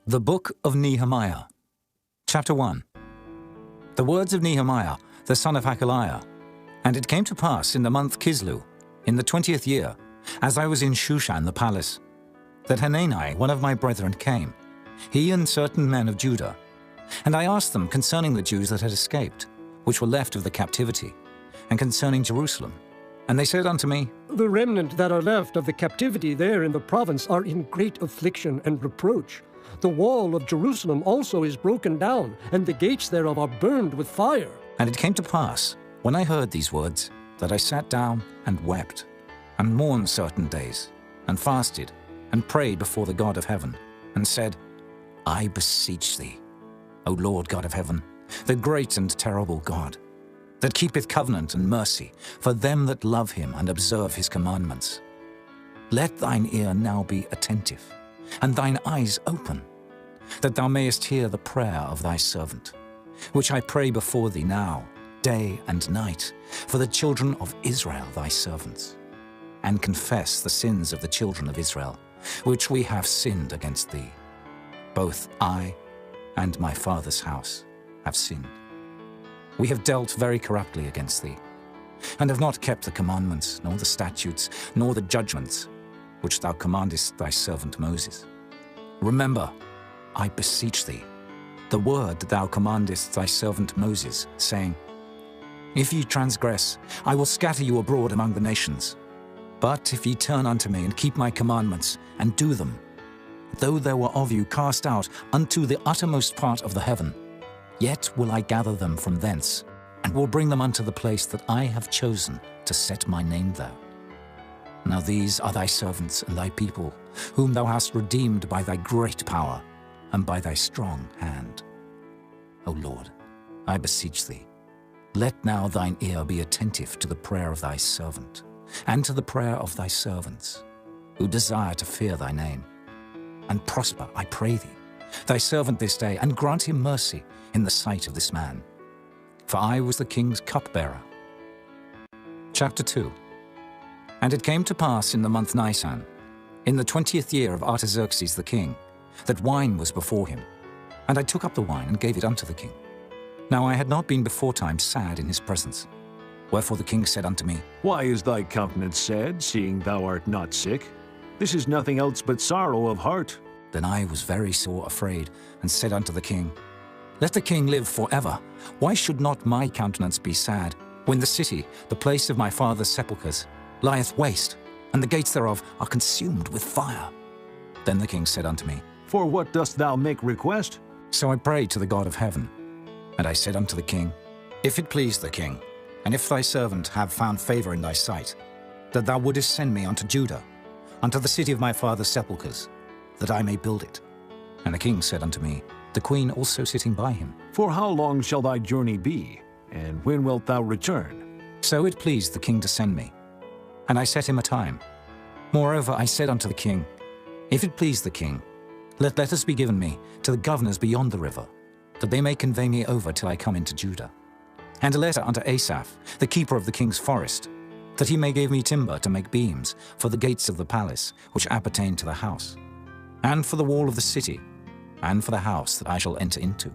The Book of Nehemiah, Chapter 1. The words of Nehemiah, the son of Hakaliah. And it came to pass in the month Kislew, in the 20th year, as I was in Shushan the palace, that Hanani, one of my brethren, came, he and certain men of Judah. And I asked them concerning the Jews that had escaped, which were left of the captivity, and concerning Jerusalem. And they said unto me, The remnant that are left of the captivity there in the province are in great affliction and reproach. The wall of Jerusalem also is broken down, and the gates thereof are burned with fire. And it came to pass, when I heard these words, that I sat down and wept, and mourned certain days, and fasted, and prayed before the God of heaven, and said, I beseech thee, O Lord God of heaven, the great and terrible God, that keepeth covenant and mercy for them that love him and observe his commandments. Let thine ear now be attentive, and thine eyes open, that thou mayest hear the prayer of thy servant, which I pray before thee now, day and night, for the children of Israel thy servants, and confess the sins of the children of Israel, which we have sinned against thee. Both I and my father's house have sinned. We have dealt very corruptly against thee, and have not kept the commandments, nor the statutes, nor the judgments, which thou commandest thy servant Moses. Remember, I beseech thee, the word that thou commandest thy servant Moses, saying, If ye transgress, I will scatter you abroad among the nations. But if ye turn unto me and keep my commandments, and do them, though there were of you cast out unto the uttermost part of the heaven, yet will I gather them from thence, and will bring them unto the place that I have chosen to set my name there. Now these are thy servants and thy people, whom thou hast redeemed by thy great power and by thy strong hand. O Lord, I beseech thee, let now thine ear be attentive to the prayer of thy servant, and to the prayer of thy servants, who desire to fear thy name. And prosper, I pray thee, thy servant this day, and grant him mercy in the sight of this man. For I was the king's cupbearer. Chapter 2. And it came to pass in the month Nisan, in the 20th year of Artaxerxes the king, that wine was before him. And I took up the wine and gave it unto the king. Now I had not been beforetime sad in his presence. Wherefore the king said unto me, Why is thy countenance sad, seeing thou art not sick? This is nothing else but sorrow of heart. Then I was very sore afraid, and said unto the king, Let the king live forever. Why should not my countenance be sad, when the city, the place of my father's sepulchres, lieth waste, and the gates thereof are consumed with fire? Then the king said unto me, For what dost thou make request? So I prayed to the God of heaven. And I said unto the king, If it please the king, and if thy servant have found favor in thy sight, that thou wouldest send me unto Judah, unto the city of my father's sepulchres, that I may build it. And the king said unto me, the queen also sitting by him, For how long shall thy journey be, and when wilt thou return? So it pleased the king to send me. And I set him a time. Moreover I said unto the king, If it please the king, let letters be given me to the governors beyond the river, that they may convey me over till I come into Judah. And a letter unto Asaph, the keeper of the king's forest, that he may give me timber to make beams for the gates of the palace, which appertain to the house, and for the wall of the city, and for the house that I shall enter into.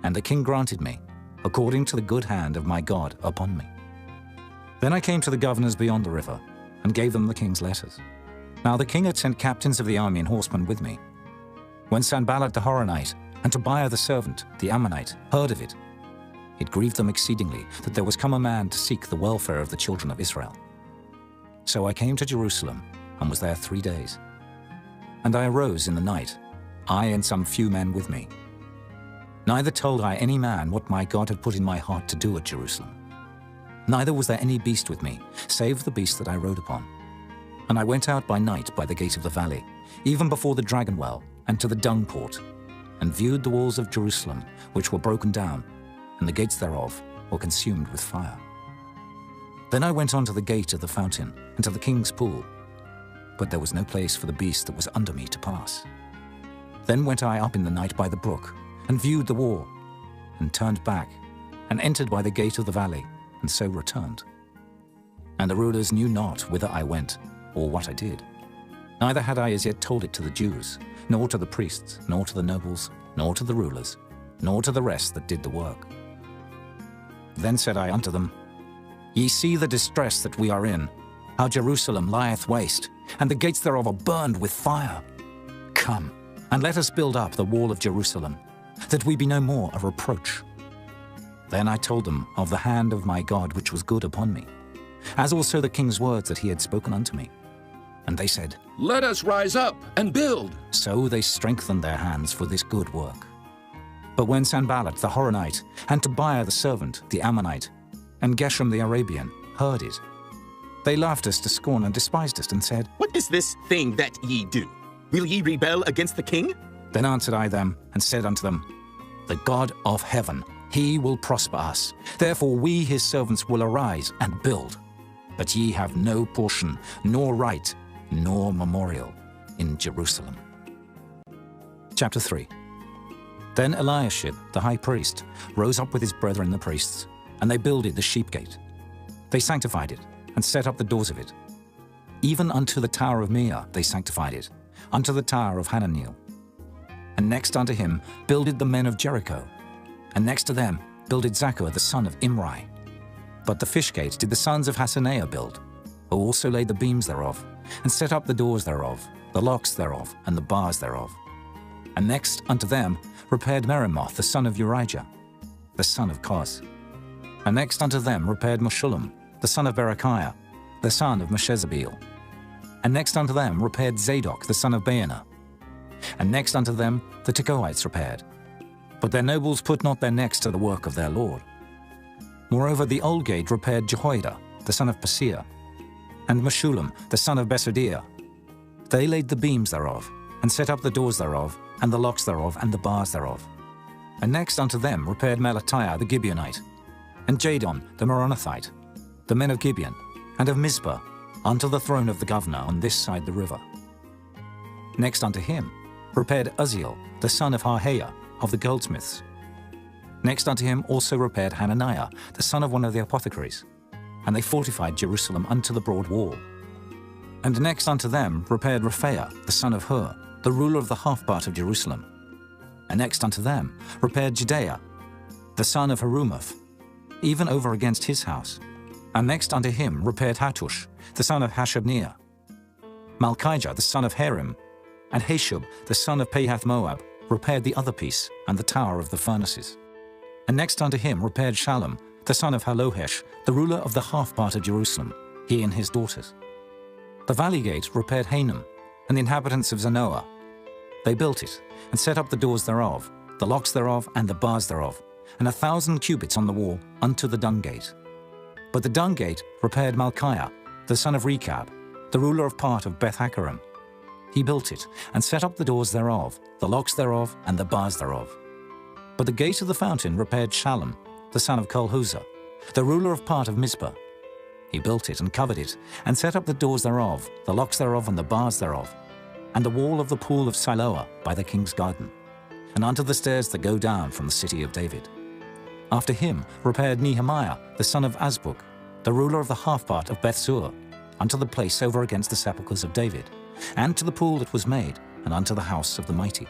And the king granted me, according to the good hand of my God upon me. Then I came to the governors beyond the river, and gave them the king's letters. Now the king had sent captains of the army and horsemen with me. When Sanballat the Horonite, and Tobiah the servant, the Ammonite, heard of it, it grieved them exceedingly that there was come a man to seek the welfare of the children of Israel. So I came to Jerusalem, and was there 3 days. And I arose in the night, I and some few men with me. Neither told I any man what my God had put in my heart to do at Jerusalem. Neither was there any beast with me, save the beast that I rode upon. And I went out by night by the gate of the valley, even before the dragon well, and to the dung port, and viewed the walls of Jerusalem, which were broken down, and the gates thereof were consumed with fire. Then I went on to the gate of the fountain, and to the king's pool, but there was no place for the beast that was under me to pass. Then went I up in the night by the brook, and viewed the wall, and turned back, and entered by the gate of the valley, and so returned. And the rulers knew not whither I went, or what I did. Neither had I as yet told it to the Jews, nor to the priests, nor to the nobles, nor to the rulers, nor to the rest that did the work. Then said I unto them, Ye see the distress that we are in, how Jerusalem lieth waste, and the gates thereof are burned with fire. Come, and let us build up the wall of Jerusalem, that we be no more a reproach. Then I told them of the hand of my God which was good upon me, as also the king's words that he had spoken unto me. And they said, Let us rise up and build. So they strengthened their hands for this good work. But when Sanballat the Horonite, and Tobiah the servant, the Ammonite, and Geshem the Arabian heard it, they laughed us to scorn and despised us, and said, What is this thing that ye do? Will ye rebel against the king? Then answered I them, and said unto them, The God of heaven, he will prosper us. Therefore we his servants will arise and build. But ye have no portion, nor right, nor memorial in Jerusalem. Chapter 3. Then Eliashib, the high priest, rose up with his brethren the priests, and they builded the sheep gate. They sanctified it, and set up the doors of it. Even unto the tower of Meah they sanctified it, unto the tower of Hananeel. And next unto him builded the men of Jericho, and next to them builded Zaccur the son of Imri. But the fish gate did the sons of Hassenaah build, who also laid the beams thereof, and set up the doors thereof, the locks thereof, and the bars thereof. And next unto them repaired Meremoth the son of Urijah, the son of Koz. And next unto them repaired Meshullam, the son of Berechiah, the son of Meshezabeel. And next unto them repaired Zadok the son of Baana. And next unto them the Tekoites repaired. But their nobles put not their necks to the work of their lord. Moreover the old gate repaired Jehoiada, the son of Paseah, and Meshullam, the son of Besodiah. They laid the beams thereof, and set up the doors thereof, and the locks thereof, and the bars thereof. And next unto them repaired Melatiah the Gibeonite, and Jadon the Meronothite, the men of Gibeon, and of Mizpah, unto the throne of the governor on this side the river. Next unto him repaired Uzziel, the son of Harhaiah, of the goldsmiths. Next unto him also repaired Hananiah, the son of one of the apothecaries, and they fortified Jerusalem unto the broad wall. And next unto them repaired Rephaiah, the son of Hur, the ruler of the half part of Jerusalem. And next unto them repaired Jedaiah, the son of Harumaph, even over against his house. And next unto him repaired Hattush, the son of Hashabniah, Malchijah, the son of Harim, and Hashub, the son of Pahath-Moab, repaired the other piece and the tower of the furnaces. And next unto him repaired Shallum, the son of Halohesh, the ruler of the half part of Jerusalem, he and his daughters. The valley gate repaired Hanum, and the inhabitants of Zanoah. They built it, and set up the doors thereof, the locks thereof, and the bars thereof, and 1,000 cubits on the wall unto the dung gate. But the dung gate repaired Malchiah, the son of Rechab, the ruler of part of Beth-Haccherem. He built it, and set up the doors thereof, the locks thereof, and the bars thereof. But the gate of the fountain repaired Shallum, the son of Kolhuzah, the ruler of part of Mizpah. He built it and covered it, and set up the doors thereof, the locks thereof, and the bars thereof, and the wall of the pool of Siloah by the king's garden, and unto the stairs that go down from the city of David. After him repaired Nehemiah, the son of Azbuk, the ruler of the half part of Bethsur, unto the place over against the sepulchres of David, and to the pool that was made, and unto the house of the mighty.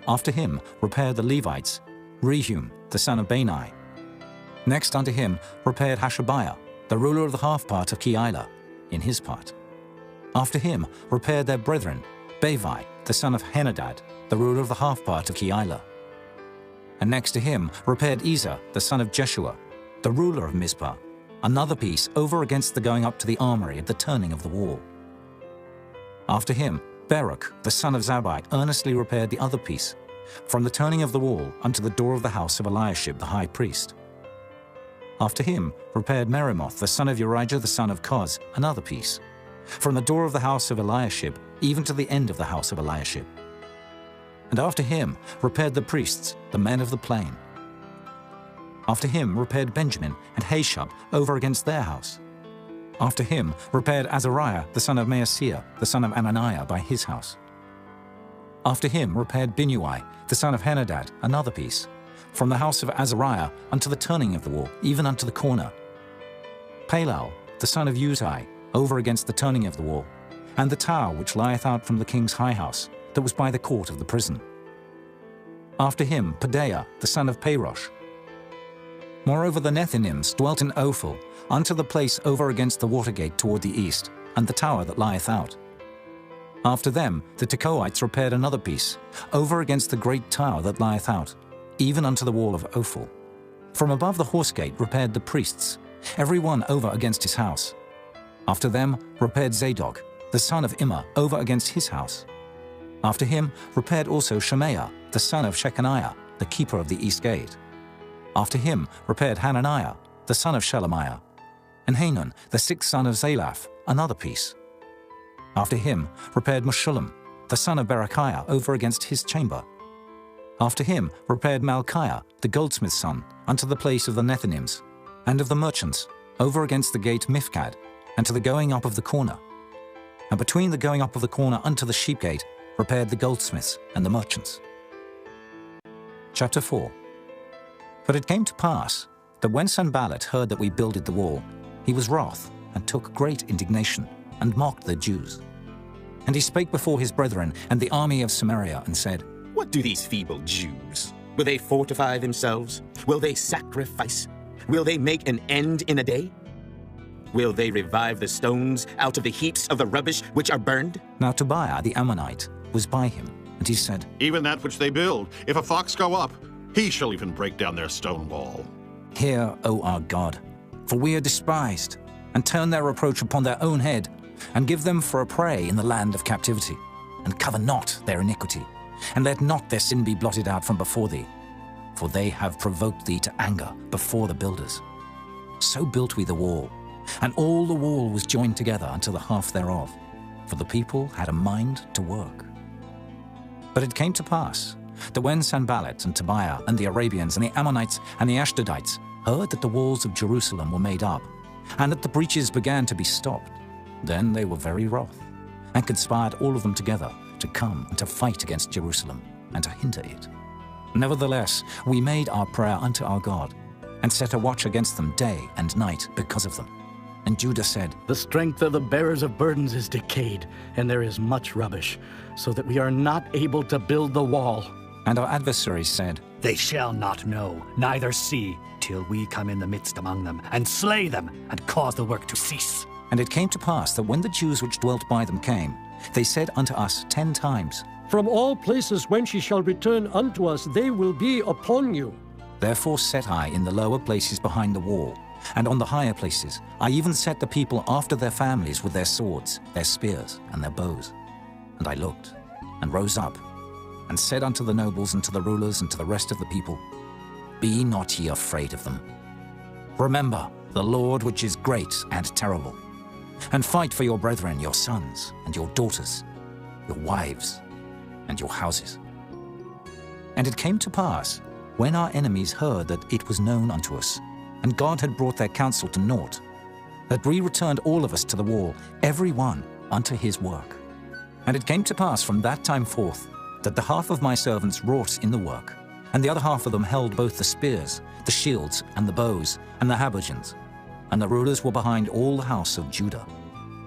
After him repaired the Levites, Rehum, the son of Bani. Next unto him repaired Hashabiah, the ruler of the half part of Keilah, in his part. After him repaired their brethren, Bavi, the son of Henadad, the ruler of the half part of Keilah. And next to him repaired Ezer, the son of Jeshua, the ruler of Mizpah, another piece over against the going up to the armory at the turning of the wall. After him Baruch, the son of Zabbai, earnestly repaired the other piece, from the turning of the wall unto the door of the house of Eliashib the high priest. After him repaired Meremoth, the son of Urijah the son of Koz, another piece, from the door of the house of Eliashib even to the end of the house of Eliashib. And after him repaired the priests, the men of the plain. After him repaired Benjamin and Hashub over against their house. After him repaired Azariah, the son of Maaseiah, the son of Ananiah, by his house. After him repaired Binnui, the son of Henadad, another piece, from the house of Azariah unto the turning of the wall, even unto the corner. Palal, the son of Uzai, over against the turning of the wall, and the tower which lieth out from the king's high house, that was by the court of the prison. After him Pedaiah the son of Parosh. Moreover the Nethinims dwelt in Ophel, unto the place over against the water gate toward the east, and the tower that lieth out. After them the Tekoites repaired another piece, over against the great tower that lieth out, even unto the wall of Ophel. From above the horse gate repaired the priests, every one over against his house. After them repaired Zadok, the son of Immer, over against his house. After him repaired also Shemaiah, the son of Shechaniah, the keeper of the east gate. After him repaired Hananiah, the son of Shelemiah, and Hanan, the sixth son of Zalaph, another piece. After him repaired Meshullam, the son of Berechiah, over against his chamber. After him repaired Malchiah, the goldsmith's son, unto the place of the Nethinims, and of the merchants, over against the gate Mifkad, and to the going up of the corner. And between the going up of the corner unto the sheep gate repaired the goldsmiths and the merchants. Chapter 4. But it came to pass that when Sanballat heard that we builded the wall, he was wroth, and took great indignation, and mocked the Jews. And he spake before his brethren and the army of Samaria, and said, What do these feeble Jews? Will they fortify themselves? Will they sacrifice? Will they make an end in a day? Will they revive the stones out of the heaps of the rubbish which are burned? Now Tobiah the Ammonite was by him, and he said, Even that which they build, if a fox go up, he shall even break down their stone wall. Hear, O our God, for we are despised, and turn their reproach upon their own head, and give them for a prey in the land of captivity, and cover not their iniquity, and let not their sin be blotted out from before thee, for they have provoked thee to anger before the builders. So built we the wall, and all the wall was joined together unto the half thereof, for the people had a mind to work. But it came to pass that when Sanballat and Tobiah and the Arabians and the Ammonites and the Ashdodites heard that the walls of Jerusalem were made up, and that the breaches began to be stopped, then they were very wroth, and conspired all of them together to come and to fight against Jerusalem, and to hinder it. Nevertheless, we made our prayer unto our God, and set a watch against them day and night because of them. And Judah said, The strength of the bearers of burdens is decayed, and there is much rubbish, so that we are not able to build the wall. And our adversaries said, They shall not know, neither see, till we come in the midst among them, and slay them, and cause the work to cease. And it came to pass that when the Jews which dwelt by them came, they said unto us 10 times, From all places whence ye shall return unto us, they will be upon you. Therefore set I in the lower places behind the wall, and on the higher places I even set the people after their families with their swords, their spears, and their bows. And I looked, and rose up, and said unto the nobles and to the rulers and to the rest of the people, Be not ye afraid of them. Remember the Lord which is great and terrible, and fight for your brethren, your sons and your daughters, your wives and your houses. And it came to pass, when our enemies heard that it was known unto us, and God had brought their counsel to naught, that we returned all of us to the wall, every one unto his work. And it came to pass from that time forth, that the half of my servants wrought in the work, and the other half of them held both the spears, the shields, and the bows, and the habergeons. And the rulers were behind all the house of Judah.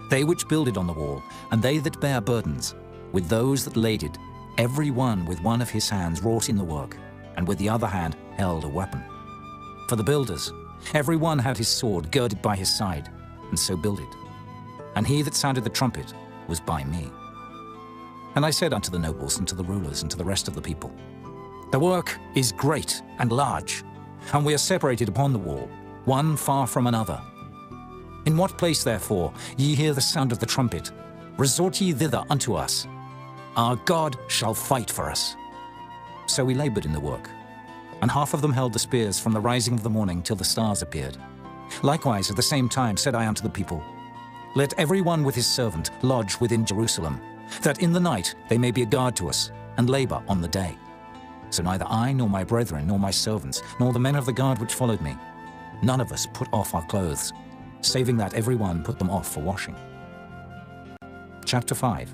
They which builded on the wall, and they that bare burdens, with those that laded, every one with one of his hands wrought in the work, and with the other hand held a weapon. For the builders, every one had his sword girded by his side, and so builded. And he that sounded the trumpet was by me. And I said unto the nobles and to the rulers and to the rest of the people, The work is great and large, and we are separated upon the wall, one far from another. In what place, therefore, ye hear the sound of the trumpet, resort ye thither unto us. Our God shall fight for us. So we labored in the work, and half of them held the spears from the rising of the morning till the stars appeared. Likewise at the same time said I unto the people, Let every one with his servant lodge within Jerusalem, that in the night they may be a guard to us, and labor on the day. So neither I, nor my brethren, nor my servants, nor the men of the guard which followed me, none of us put off our clothes, saving that every one put them off for washing. Chapter 5.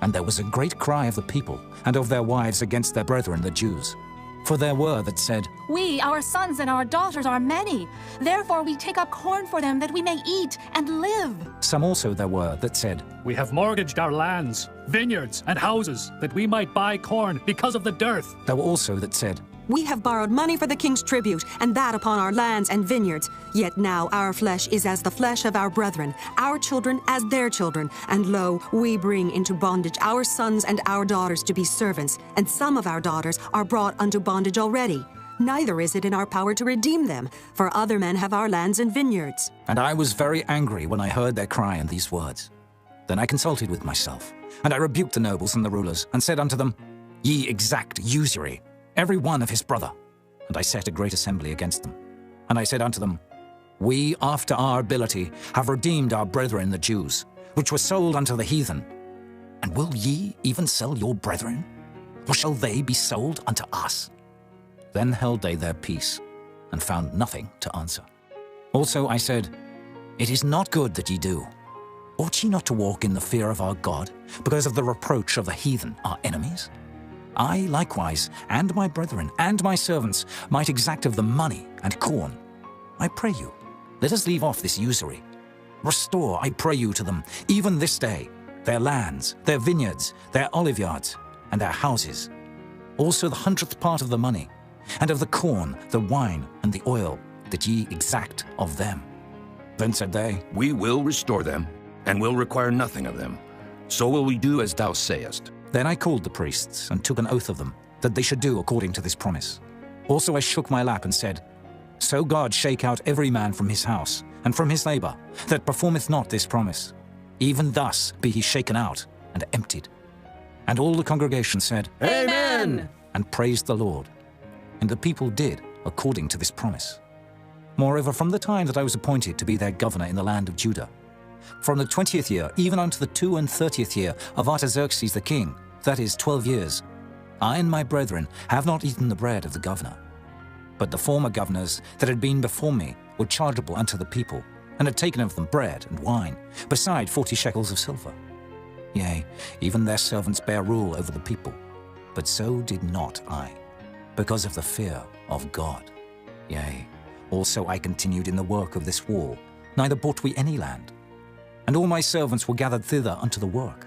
And there was a great cry of the people and of their wives against their brethren the Jews. For there were that said, We, our sons and our daughters, are many. Therefore we take up corn for them that we may eat and live. Some also there were that said, We have mortgaged our lands, vineyards, and houses, that we might buy corn because of the dearth. There were also that said, We have borrowed money for the king's tribute, and that upon our lands and vineyards. Yet now our flesh is as the flesh of our brethren, our children as their children. And lo, we bring into bondage our sons and our daughters to be servants, and some of our daughters are brought unto bondage already. Neither is it in our power to redeem them, for other men have our lands and vineyards. And I was very angry when I heard their cry and these words. Then I consulted with myself, and I rebuked the nobles and the rulers, and said unto them, Ye exact usury, every one of his brother. And I set a great assembly against them. And I said unto them, We, after our ability, have redeemed our brethren the Jews, which were sold unto the heathen. And will ye even sell your brethren? Or shall they be sold unto us? Then held they their peace, and found nothing to answer. Also I said, It is not good that ye do. Ought ye not to walk in the fear of our God, because of the reproach of the heathen, our enemies? I likewise, and my brethren, and my servants, might exact of them money and corn. I pray you, let us leave off this usury. Restore, I pray you, to them, even this day, their lands, their vineyards, their oliveyards, and their houses. Also the 100th part of the money, and of the corn, the wine, and the oil, that ye exact of them. Then said they, We will restore them, and will require nothing of them. So will we do as thou sayest. Then I called the priests, and took an oath of them, that they should do according to this promise. Also I shook my lap and said, So God shake out every man from his house, and from his labor, that performeth not this promise. Even thus be he shaken out, and emptied. And all the congregation said, Amen! And praised the Lord. And the people did according to this promise. Moreover, from the time that I was appointed to be their governor in the land of Judah, from the 20th year, even unto the 32nd year of Artaxerxes the king, that is 12 years, I and my brethren have not eaten the bread of the governor. But the former governors that had been before me were chargeable unto the people, and had taken of them bread and wine, beside 40 shekels of silver. Yea, even their servants bare rule over the people. But so did not I, because of the fear of God. Yea, also I continued in the work of this wall, neither bought we any land. And all my servants were gathered thither unto the work.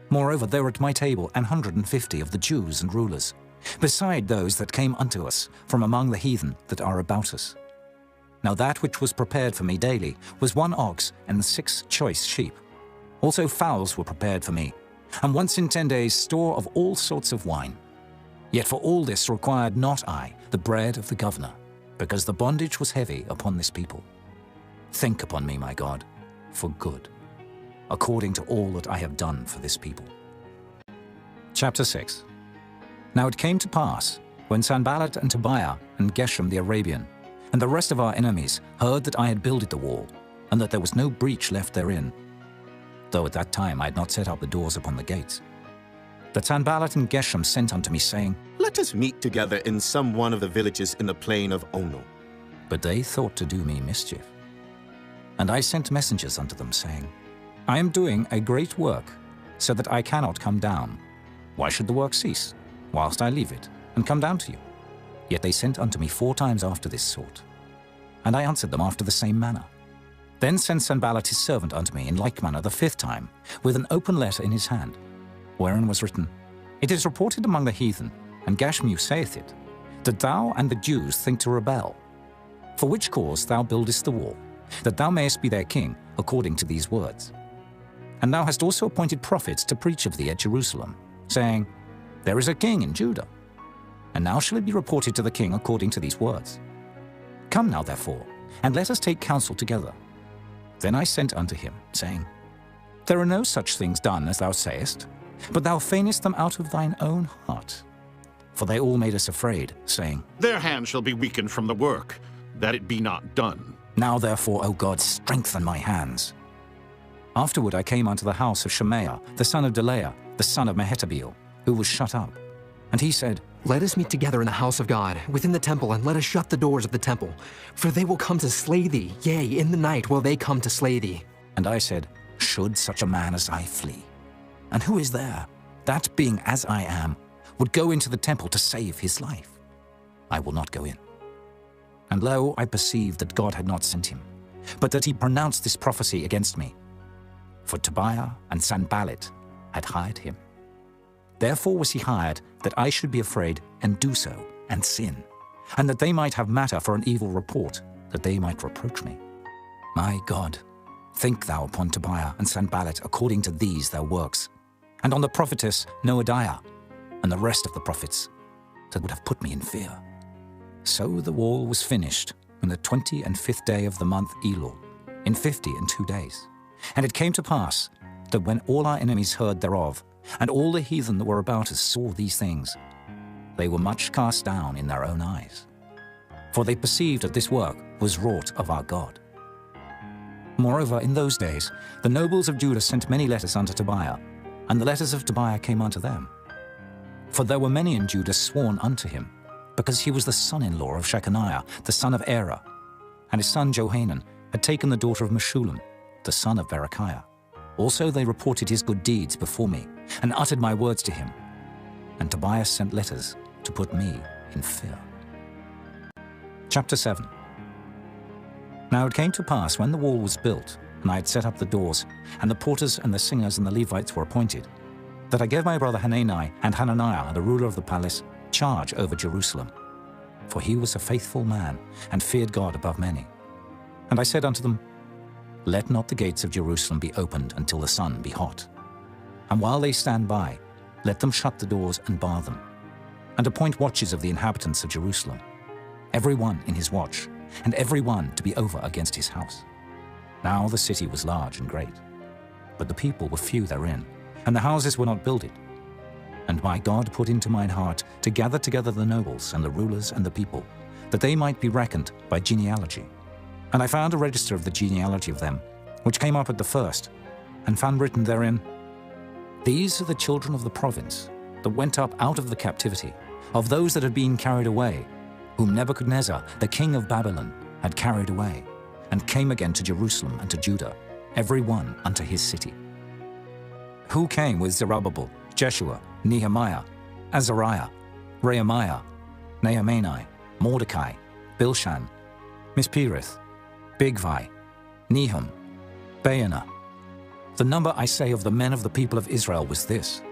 Moreover, there were at my table 150 of the Jews and rulers, beside those that came unto us from among the heathen that are about us. Now that which was prepared for me daily was 1 ox and 6 choice sheep. Also fowls were prepared for me, and once in 10 days store of all sorts of wine. Yet for all this required not I the bread of the governor, because the bondage was heavy upon this people. Think upon me, my God, for good, according to all that I have done for this people. Chapter 6. Now it came to pass, when Sanballat and Tobiah and Geshem the Arabian, and the rest of our enemies heard that I had builded the wall, and that there was no breach left therein, though at that time I had not set up the doors upon the gates, that Sanballat and Geshem sent unto me, saying, Let us meet together in some one of the villages in the plain of Ono. But they thought to do me mischief. And I sent messengers unto them, saying, I am doing a great work, so that I cannot come down. Why should the work cease, whilst I leave it, and come down to you? Yet they sent unto me 4 times after this sort. And I answered them after the same manner. Then sent Sanballat his servant unto me in like manner the 5th time, with an open letter in his hand, wherein was written, It is reported among the heathen, and Gashmu saith it, that thou and the Jews think to rebel. For which cause thou buildest the wall, that thou mayest be their king, according to these words. And thou hast also appointed prophets to preach of thee at Jerusalem, saying, There is a king in Judah. And now shall it be reported to the king according to these words. Come now, therefore, and let us take counsel together. Then I sent unto him, saying, There are no such things done as thou sayest, but thou feignest them out of thine own heart. For they all made us afraid, saying, Their hand shall be weakened from the work, that it be not done. Now therefore, O God, strengthen my hands. Afterward I came unto the house of Shemaiah, the son of Delaiah, the son of Mehetabeel, who was shut up. And he said, Let us meet together in the house of God, within the temple, and let us shut the doors of the temple. For they will come to slay thee, yea, in the night will they come to slay thee. And I said, Should such a man as I flee? And who is there, that being as I am, would go into the temple to save his life? I will not go in. And lo, I perceived that God had not sent him, but that he pronounced this prophecy against me. For Tobiah and Sanballat had hired him. Therefore was he hired, that I should be afraid and do so, and sin, and that they might have matter for an evil report, that they might reproach me. My God, think thou upon Tobiah and Sanballat according to these their works, and on the prophetess Noadiah, and the rest of the prophets, that would have put me in fear. So the wall was finished on the 25th day of the month Elul, in 52 days. And it came to pass that when all our enemies heard thereof, and all the heathen that were about us saw these things, they were much cast down in their own eyes. For they perceived that this work was wrought of our God. Moreover, in those days, the nobles of Judah sent many letters unto Tobiah, and the letters of Tobiah came unto them. For there were many in Judah sworn unto him, because he was the son-in-law of Shechaniah, the son of Erah, and his son Johanan had taken the daughter of Meshullam, the son of Berechiah. Also they reported his good deeds before me, and uttered my words to him. And Tobiah sent letters to put me in fear. Chapter 7. Now it came to pass, when the wall was built, and I had set up the doors, and the porters and the singers and the Levites were appointed, that I gave my brother Hanani and Hananiah, the ruler of the palace, charge over Jerusalem. For he was a faithful man, and feared God above many. And I said unto them, Let not the gates of Jerusalem be opened until the sun be hot. And while they stand by, let them shut the doors and bar them, and appoint watches of the inhabitants of Jerusalem, every one in his watch, and every one to be over against his house. Now the city was large and great, but the people were few therein, and the houses were not builded. And my God put into mine heart to gather together the nobles and the rulers and the people, that they might be reckoned by genealogy. And I found a register of the genealogy of them, which came up at the first, and found written therein, These are the children of the province that went up out of the captivity, of those that had been carried away, whom Nebuchadnezzar, the king of Babylon, had carried away, and came again to Jerusalem and to Judah, every one unto his city. Who came with Zerubbabel, Jeshua, Nehemiah, Azariah, Rehemiah, Nehemiah, Mordecai, Bilshan, Mispereth, Bigvai, Nehum, Baanah. The number, I say, of the men of the people of Israel was this: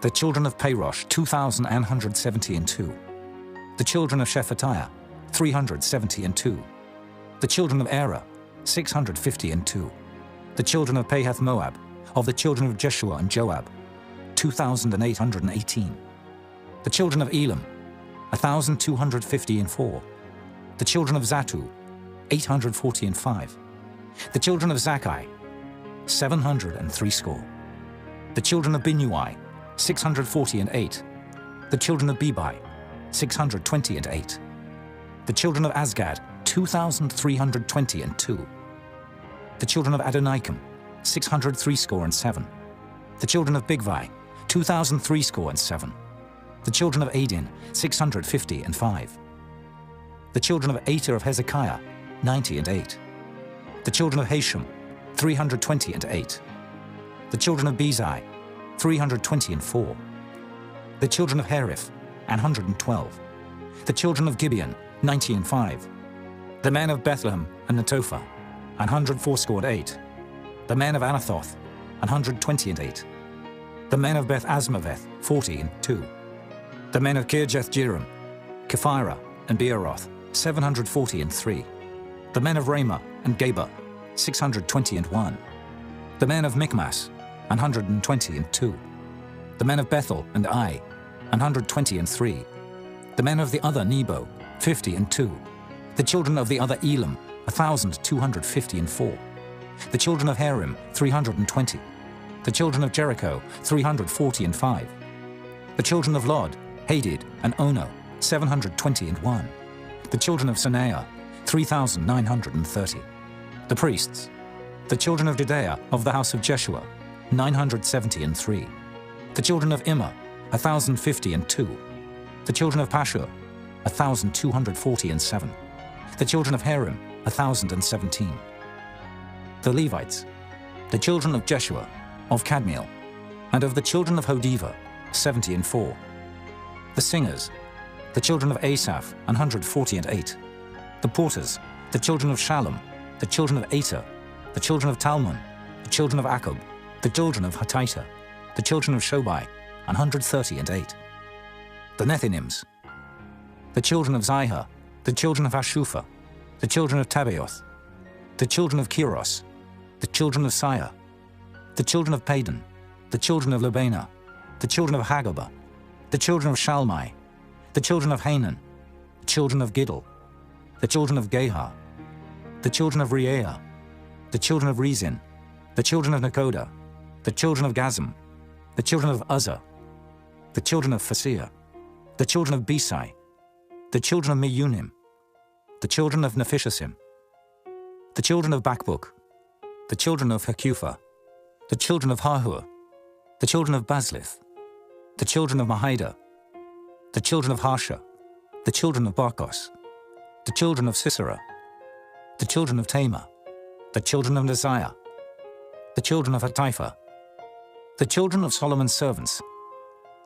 the children of Parosh, 2,172. The children of Shephatiah, 372. The children of Erah, 652. The children of Pahath Moab, of the children of Jeshua and Joab, 2,818. The children of Elam, 1,254. The children of Zatu, 845. The children of Zakkai, 703 score. The children of Binnui, 648. The children of Bebai, 628. The children of Azgad, 2,322. The children of Adonikam, 603 score and 7. The children of Bigvai, 2,003 score and 7. The children of Adin, 650 and 5. The children of Ater of Hezekiah, 90 and 8. The children of Hashem, 320 and 8. The children of Bezai, 320 and 4. The children of Hariph, 112. The children of Gibeon, 90 and 5. The men of Bethlehem and Netophah, 180 and 8. The men of Anathoth, 120 and 8. The men of Beth Asmaveth, 40 and 2. The men of Kirjath-Jearim, Kephirah and Beeroth, 740 and 3. The men of Ramah and Geba, 620 and 1. The men of Michmas, 120 and 2. The men of Bethel and Ai, 120 and 3. The men of the other Nebo, 50 and 2. The children of the other Elam, 1,250 and 4. The children of Harim, 320. The children of Jericho, 340 and 5. The children of Lod, Hadid and Ono, 720 and 1. The children of Sanaiah, 3,930. The priests. The children of Didaea of the house of Jeshua, 970 and 3. The children of Immer, 1,050 and 2. The children of Pashur, 1,240 and 7. The children of Harim, 1,017. The Levites, the children of Jeshua, of Kadmiel, and of the children of Hodiva, 70 and 4. The singers, The children of Asaph, 148. The porters, the children of Shallum, the children of Ater, the children of Talmon, the children of Akub, the children of Hatita, the children of Shobai, 138. The Nethinims, the children of Zihah, the children of Hashupha, the children of Tabaoth, the children of Kiros, the children of Siyah, the children of Padan, the children of Lebana, the children of Hagabah, the children of Shalmai, the children of Hanan, the children of Giddel, the children of Gehar, the children of Reaiah, the children of Rezin, the children of Nekoda, the children of Gazam, the children of Uzzah, the children of Phasir, the children of Besai, the children of Meunim, the children of Nephishasim, the children of Bakbuk, the children of Hakupha, the children of Hahur, the children of Baslith, the children of Mahida, the children of Harsha, the children of Barkos, the children of Sisera, the children of Tamar, the children of Neziah, the children of Hatipha, the children of Solomon's servants,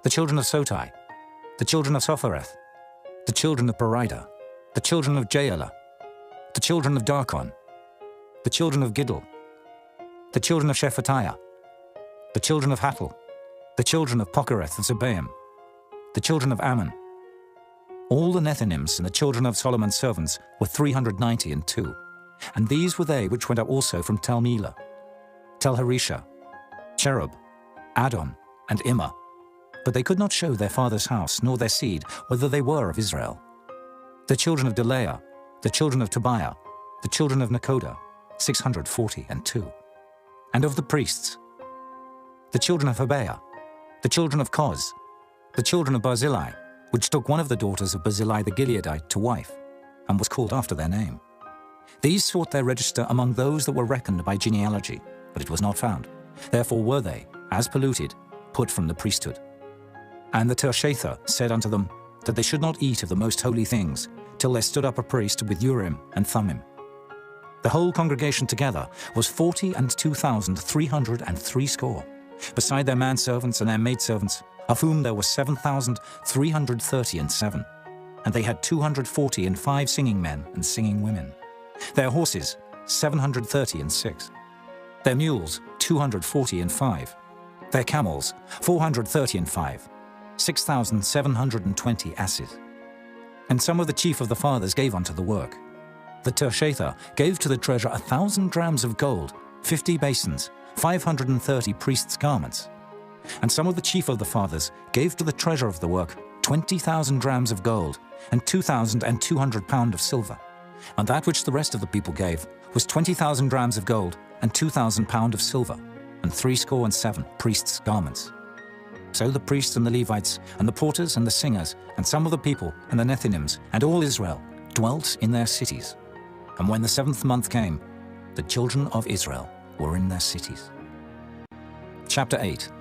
the children of Sotai, the children of Sophereth, the children of Perida, the children of Jaela, the children of Darkon, the children of Giddel, the children of Shephatiah, the children of Hattil, the children of Pokereth of Zebaim, the children of Ammon. All the Nethinims and the children of Solomon's servants were 392, and these were they which went up also from Tel Melah, Tel Harisha, Cherub, Adon, and Immer, but they could not show their father's house nor their seed whether they were of Israel. The children of Delaiah, the children of Tobiah, the children of Nekoda, 642. And of the priests, the children of Hobaiah, the children of Koz, the children of Barzillai, which took one of the daughters of Barzillai the Gileadite to wife, and was called after their name. These sought their register among those that were reckoned by genealogy, but it was not found. Therefore were they, as polluted, put from the priesthood. And the Tershatha said unto them that they should not eat of the most holy things, till there stood up a priest with Urim and Thummim. The whole congregation together was 42,303, beside their manservants and their maidservants, of whom there were 7,337, and they had 245 singing men and singing women. Their horses, 736. Their mules, 245. Their camels, 435. 6,720 asses. And some of the chief of the fathers gave unto the work. The Tershatha gave to the treasure 1,000 drams of gold, 50 basins, 530 priests' garments. And some of the chief of the fathers gave to the treasure of the work 20,000 drams of gold, and 2,200 pound of silver. And that which the rest of the people gave was 20,000 drams of gold, and 2,000 pound of silver, and 67 priests' garments. So the priests and the Levites, and the porters and the singers, and some of the people, and the Nethinims, and all Israel, dwelt in their cities. And when the 7th month came, the children of Israel were in their cities. Chapter 8.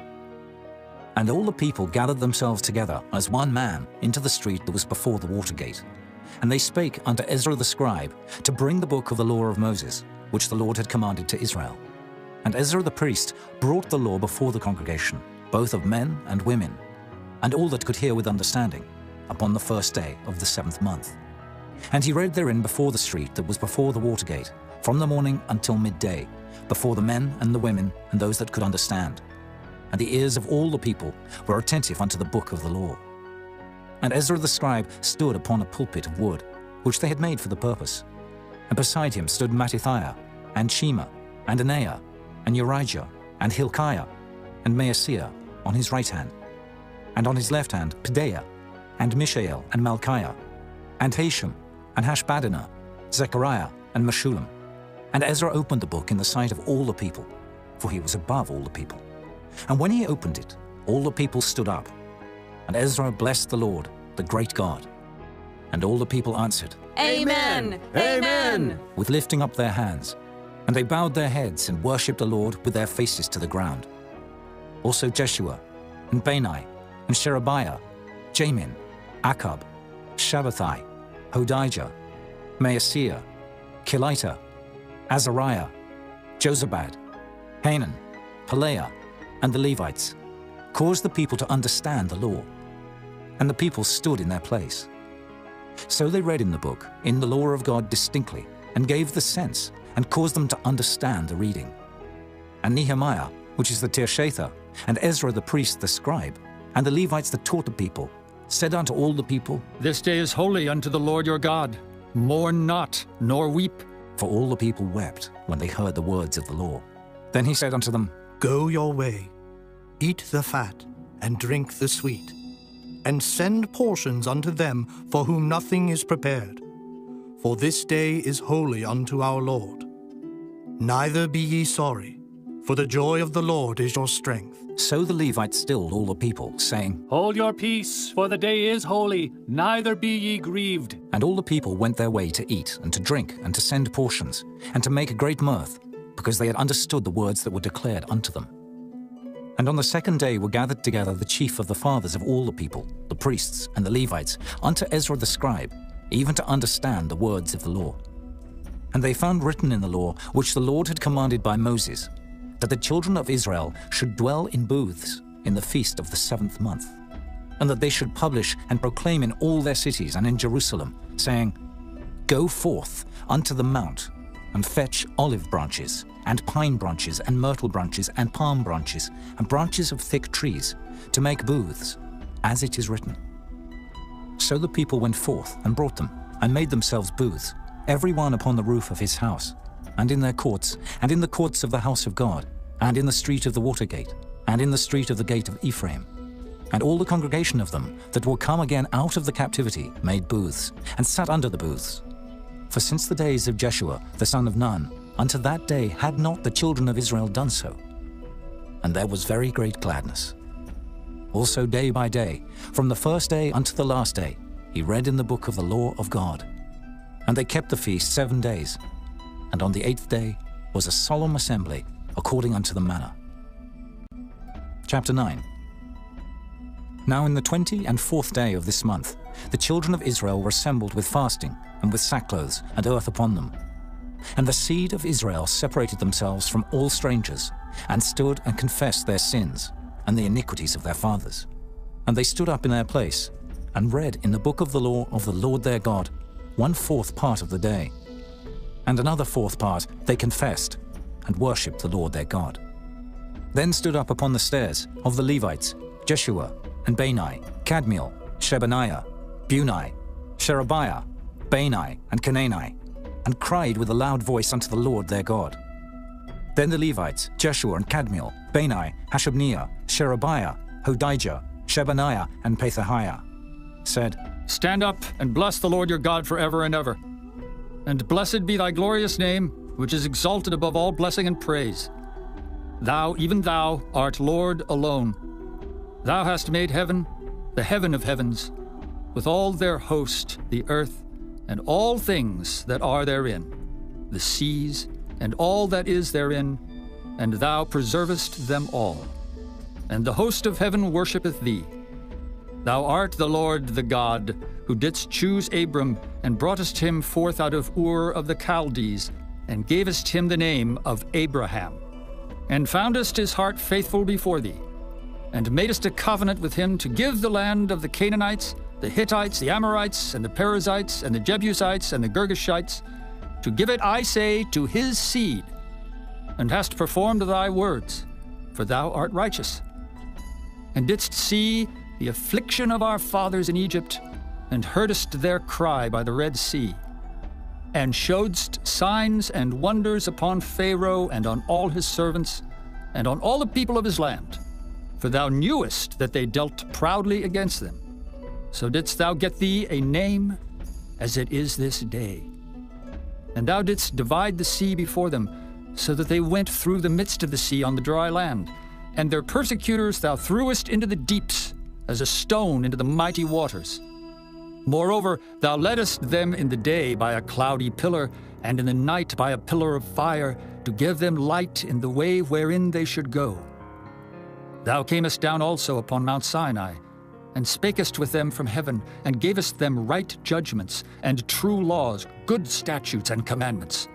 And all the people gathered themselves together as one man into the street that was before the water gate. And they spake unto Ezra the scribe to bring the book of the law of Moses, which the Lord had commanded to Israel. And Ezra the priest brought the law before the congregation, both of men and women, and all that could hear with understanding, upon the 1st day of the 7th month. And he read therein before the street that was before the water gate, from the morning until midday, before the men and the women and those that could understand. And the ears of all the people were attentive unto the book of the law. And Ezra the scribe stood upon a pulpit of wood, which they had made for the purpose. And beside him stood Mattithiah, and Shema, and Anaiah, and Urijah, and Hilkiah, and Maaseiah on his right hand, and on his left hand Pedaiah, and Mishael, and Malchiah, and Hashem, and Hashbaddanah, Zechariah, and Meshullam. And Ezra opened the book in the sight of all the people, for he was above all the people. And when he opened it, all the people stood up. And Ezra blessed the Lord, the great God. And all the people answered, Amen! Amen! with lifting up their hands. And they bowed their heads and worshipped the Lord with their faces to the ground. Also Jeshua, and Bani, and Sherebiah, Jamin, Akab, Shabbathai, Hodijah, Maaseiah, Kelita, Azariah, Jozabad, Hanan, Pelaiah, and the Levites, caused the people to understand the law. And the people stood in their place, So they read in the book, in the law of God distinctly, and gave the sense, and caused them to understand the reading. And Nehemiah, which is the Tirshatha, and Ezra the priest the scribe, and the Levites that taught the people, said unto all the people, This day is holy unto the Lord your God. Mourn not, nor weep. For all the people wept when they heard the words of the law. Then he said unto them, Go your way, eat the fat, and drink the sweet, and send portions unto them for whom nothing is prepared. For this day is holy unto our Lord. Neither be ye sorry, for the joy of the Lord is your strength. So the Levites stilled all the people, saying, Hold your peace, for the day is holy, neither be ye grieved. And all the people went their way to eat and to drink and to send portions, and to make a great mirth, because they had understood the words that were declared unto them. And on the second day were gathered together the chief of the fathers of all the people, the priests and the Levites, unto Ezra the scribe, even to understand the words of the law. And they found written in the law, which the Lord had commanded by Moses, that the children of Israel should dwell in booths in the feast of the 7th month, and that they should publish and proclaim in all their cities and in Jerusalem, saying, Go forth unto the mount, and fetch olive branches, and pine branches, and myrtle branches, and palm branches, and branches of thick trees, to make booths, as it is written. So the people went forth and brought them, and made themselves booths, every one upon the roof of his house, and in their courts, and in the courts of the house of God, and in the street of the water gate, and in the street of the gate of Ephraim. And all the congregation of them that were come again out of the captivity made booths, and sat under the booths. For since the days of Jeshua the son of Nun, unto that day had not the children of Israel done so. And there was very great gladness. Also day by day, from the first day unto the last day, he read in the book of the law of God. And they kept the feast 7 days, and on the 8th day was a solemn assembly, according unto the manner. Chapter 9. Now in the 24th day of this month, the children of Israel were assembled with fasting, and with sackcloths and earth upon them. And the seed of Israel separated themselves from all strangers, and stood and confessed their sins, and the iniquities of their fathers. And they stood up in their place, and read in the book of the law of the Lord their God 1/4 part of the day. And another 4th part they confessed, and worshipped the Lord their God. Then stood up upon the stairs of the Levites Jeshua, and Bani, Kadmiel, Shebaniah, Bunai, Sherebiah, Bani, and Canaani, and cried with a loud voice unto the Lord their God. Then the Levites, Jeshua and Kadmiel, Bani, Hashabniah, Sherebiah, Hodijah, Shebaniah, and Pethahiah, said, Stand up and bless the Lord your God forever and ever. And blessed be thy glorious name, which is exalted above all blessing and praise. Thou, even thou, art Lord alone. Thou hast made heaven, the heaven of heavens, with all their host, the earth, and all things that are therein, the seas, and all that is therein, and thou preservest them all. And the host of heaven worshippeth thee. Thou art the Lord the God, who didst choose Abram, and broughtest him forth out of Ur of the Chaldees, and gavest him the name of Abraham, and foundest his heart faithful before thee, and madest a covenant with him to give the land of the Canaanites, the Hittites, the Amorites, and the Perizzites, and the Jebusites, and the Girgashites, to give it, I say, to his seed, and hast performed thy words, for thou art righteous, and didst see the affliction of our fathers in Egypt, and heardest their cry by the Red Sea, and showedst signs and wonders upon Pharaoh and on all his servants, and on all the people of his land. For thou knewest that they dealt proudly against them. So didst thou get thee a name, as it is this day. And thou didst divide the sea before them, so that they went through the midst of the sea on the dry land. And their persecutors thou threwest into the deeps, as a stone into the mighty waters. Moreover, thou leddest them in the day by a cloudy pillar, and in the night by a pillar of fire, to give them light in the way wherein they should go. Thou camest down also upon Mount Sinai, and spakest with them from heaven, and gavest them right judgments, and true laws, good statutes and commandments.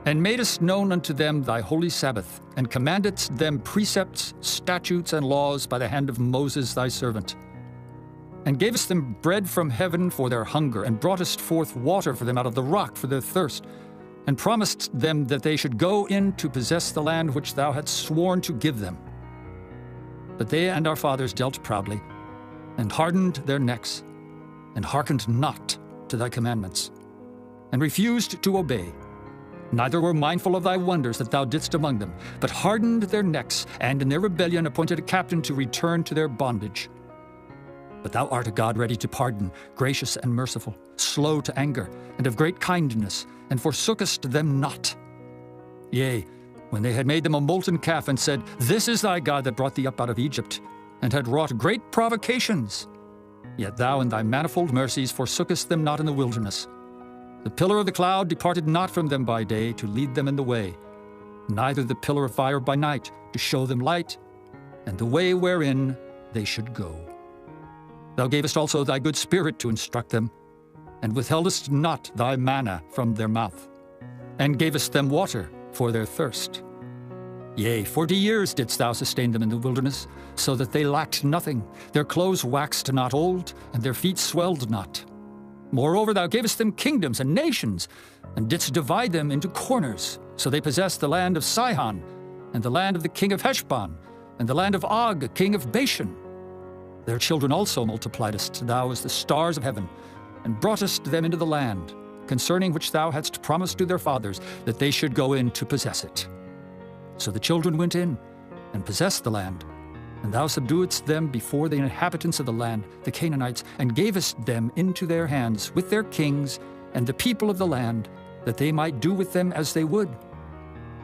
And madest known unto them thy holy Sabbath, and commandedst them precepts, statutes, and laws by the hand of Moses thy servant. and gavest them bread from heaven for their hunger, and broughtest forth water for them out of the rock for their thirst, and promised them that they should go in to possess the land which thou hadst sworn to give them. But they and our fathers dealt proudly, and hardened their necks, and hearkened not to thy commandments, and refused to obey, neither were mindful of thy wonders that thou didst among them, but hardened their necks, and in their rebellion appointed a captain to return to their bondage. But thou art a God ready to pardon, gracious and merciful, slow to anger, and of great kindness, and forsookest them not. Yea, when they had made them a molten calf, and said, This is thy God that brought thee up out of Egypt, and had wrought great provocations, yet thou in thy manifold mercies forsookest them not in the wilderness. The pillar of the cloud departed not from them by day to lead them in the way, neither the pillar of fire by night to show them light, and the way wherein they should go. Thou gavest also thy good spirit to instruct them, and withheldest not thy manna from their mouth, and gavest them water for their thirst. Yea, 40 years didst thou sustain them in the wilderness, so that they lacked nothing. Their clothes waxed not old, and their feet swelled not. Moreover, thou gavest them kingdoms and nations, and didst divide them into corners. So they possessed the land of Sihon, and the land of the king of Heshbon, and the land of Og, king of Bashan. Their children also multipliedst thou as the stars of heaven, and broughtest them into the land, concerning which thou hadst promised to their fathers, that they should go in to possess it. So the children went in, and possessed the land, and thou subduedst them before the inhabitants of the land, the Canaanites, and gavest them into their hands with their kings and the people of the land, that they might do with them as they would.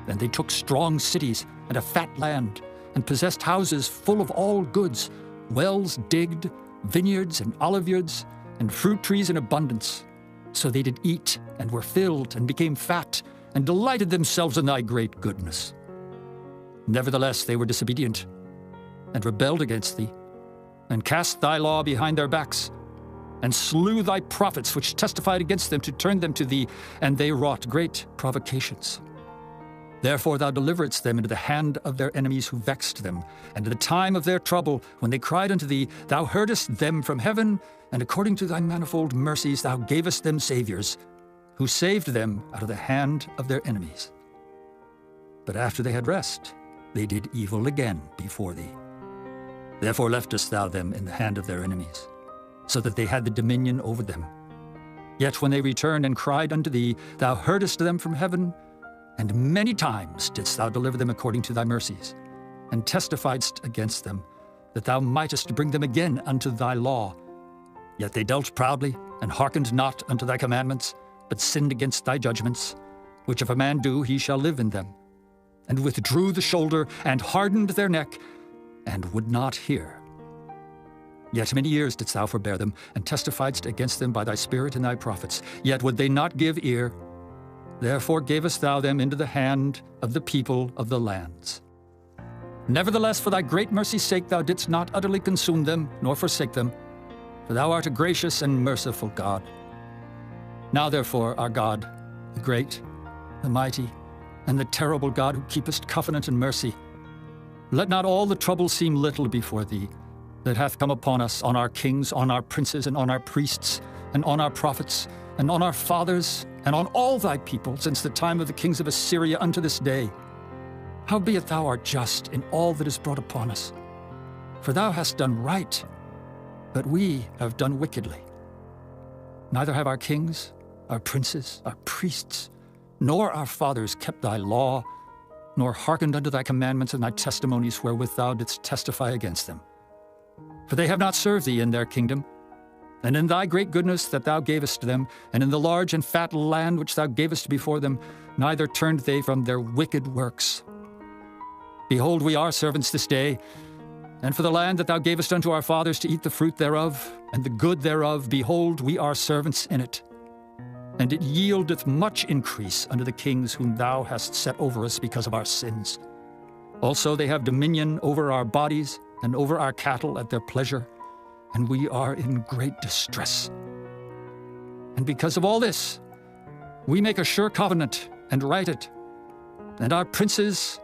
Then they took strong cities and a fat land, and possessed houses full of all goods, wells digged, vineyards and oliveyards, and fruit trees in abundance. So they did eat, and were filled, and became fat, and delighted themselves in thy great goodness. Nevertheless they were disobedient, and rebelled against thee, and cast thy law behind their backs, and slew thy prophets which testified against them to turn them to thee, and they wrought great provocations. Therefore thou deliveredst them into the hand of their enemies who vexed them, and in the time of their trouble, when they cried unto thee, thou heardest them from heaven, and according to thy manifold mercies thou gavest them saviors, who saved them out of the hand of their enemies. But after they had rest, they did evil again before thee. Therefore leftest thou them in the hand of their enemies, so that they had the dominion over them. Yet when they returned and cried unto thee, thou heardest them from heaven, and many times didst thou deliver them according to thy mercies, and testifiedst against them, that thou mightest bring them again unto thy law. Yet they dealt proudly, and hearkened not unto thy commandments, but sinned against thy judgments, which if a man do, he shall live in them, and withdrew the shoulder, and hardened their neck, and would not hear. Yet many years didst thou forbear them, and testifiedst against them by thy Spirit and thy prophets. Yet would they not give ear. Therefore gavest thou them into the hand of the people of the lands. Nevertheless, for thy great mercy's sake, thou didst not utterly consume them, nor forsake them, for thou art a gracious and merciful God. Now therefore, our God, the great, the mighty, and the terrible God, who keepest covenant and mercy, let not all the trouble seem little before thee, that hath come upon us, on our kings, on our princes, and on our priests, and on our prophets, and on our fathers, and on all thy people, since the time of the kings of Assyria unto this day. Howbeit thou art just in all that is brought upon us. For thou hast done right, but we have done wickedly. Neither have our kings, our princes, our priests, nor our fathers kept thy law, nor hearkened unto thy commandments and thy testimonies wherewith thou didst testify against them. For they have not served thee in their kingdom, and in thy great goodness that thou gavest them, and in the large and fat land which thou gavest before them, neither turned they from their wicked works. Behold, we are servants this day, and for the land that thou gavest unto our fathers to eat the fruit thereof, and the good thereof, behold, we are servants in it. And it yieldeth much increase unto the kings whom thou hast set over us because of our sins. Also they have dominion over our bodies, and over our cattle at their pleasure, and we are in great distress. And because of all this, we make a sure covenant and write it, and our princes,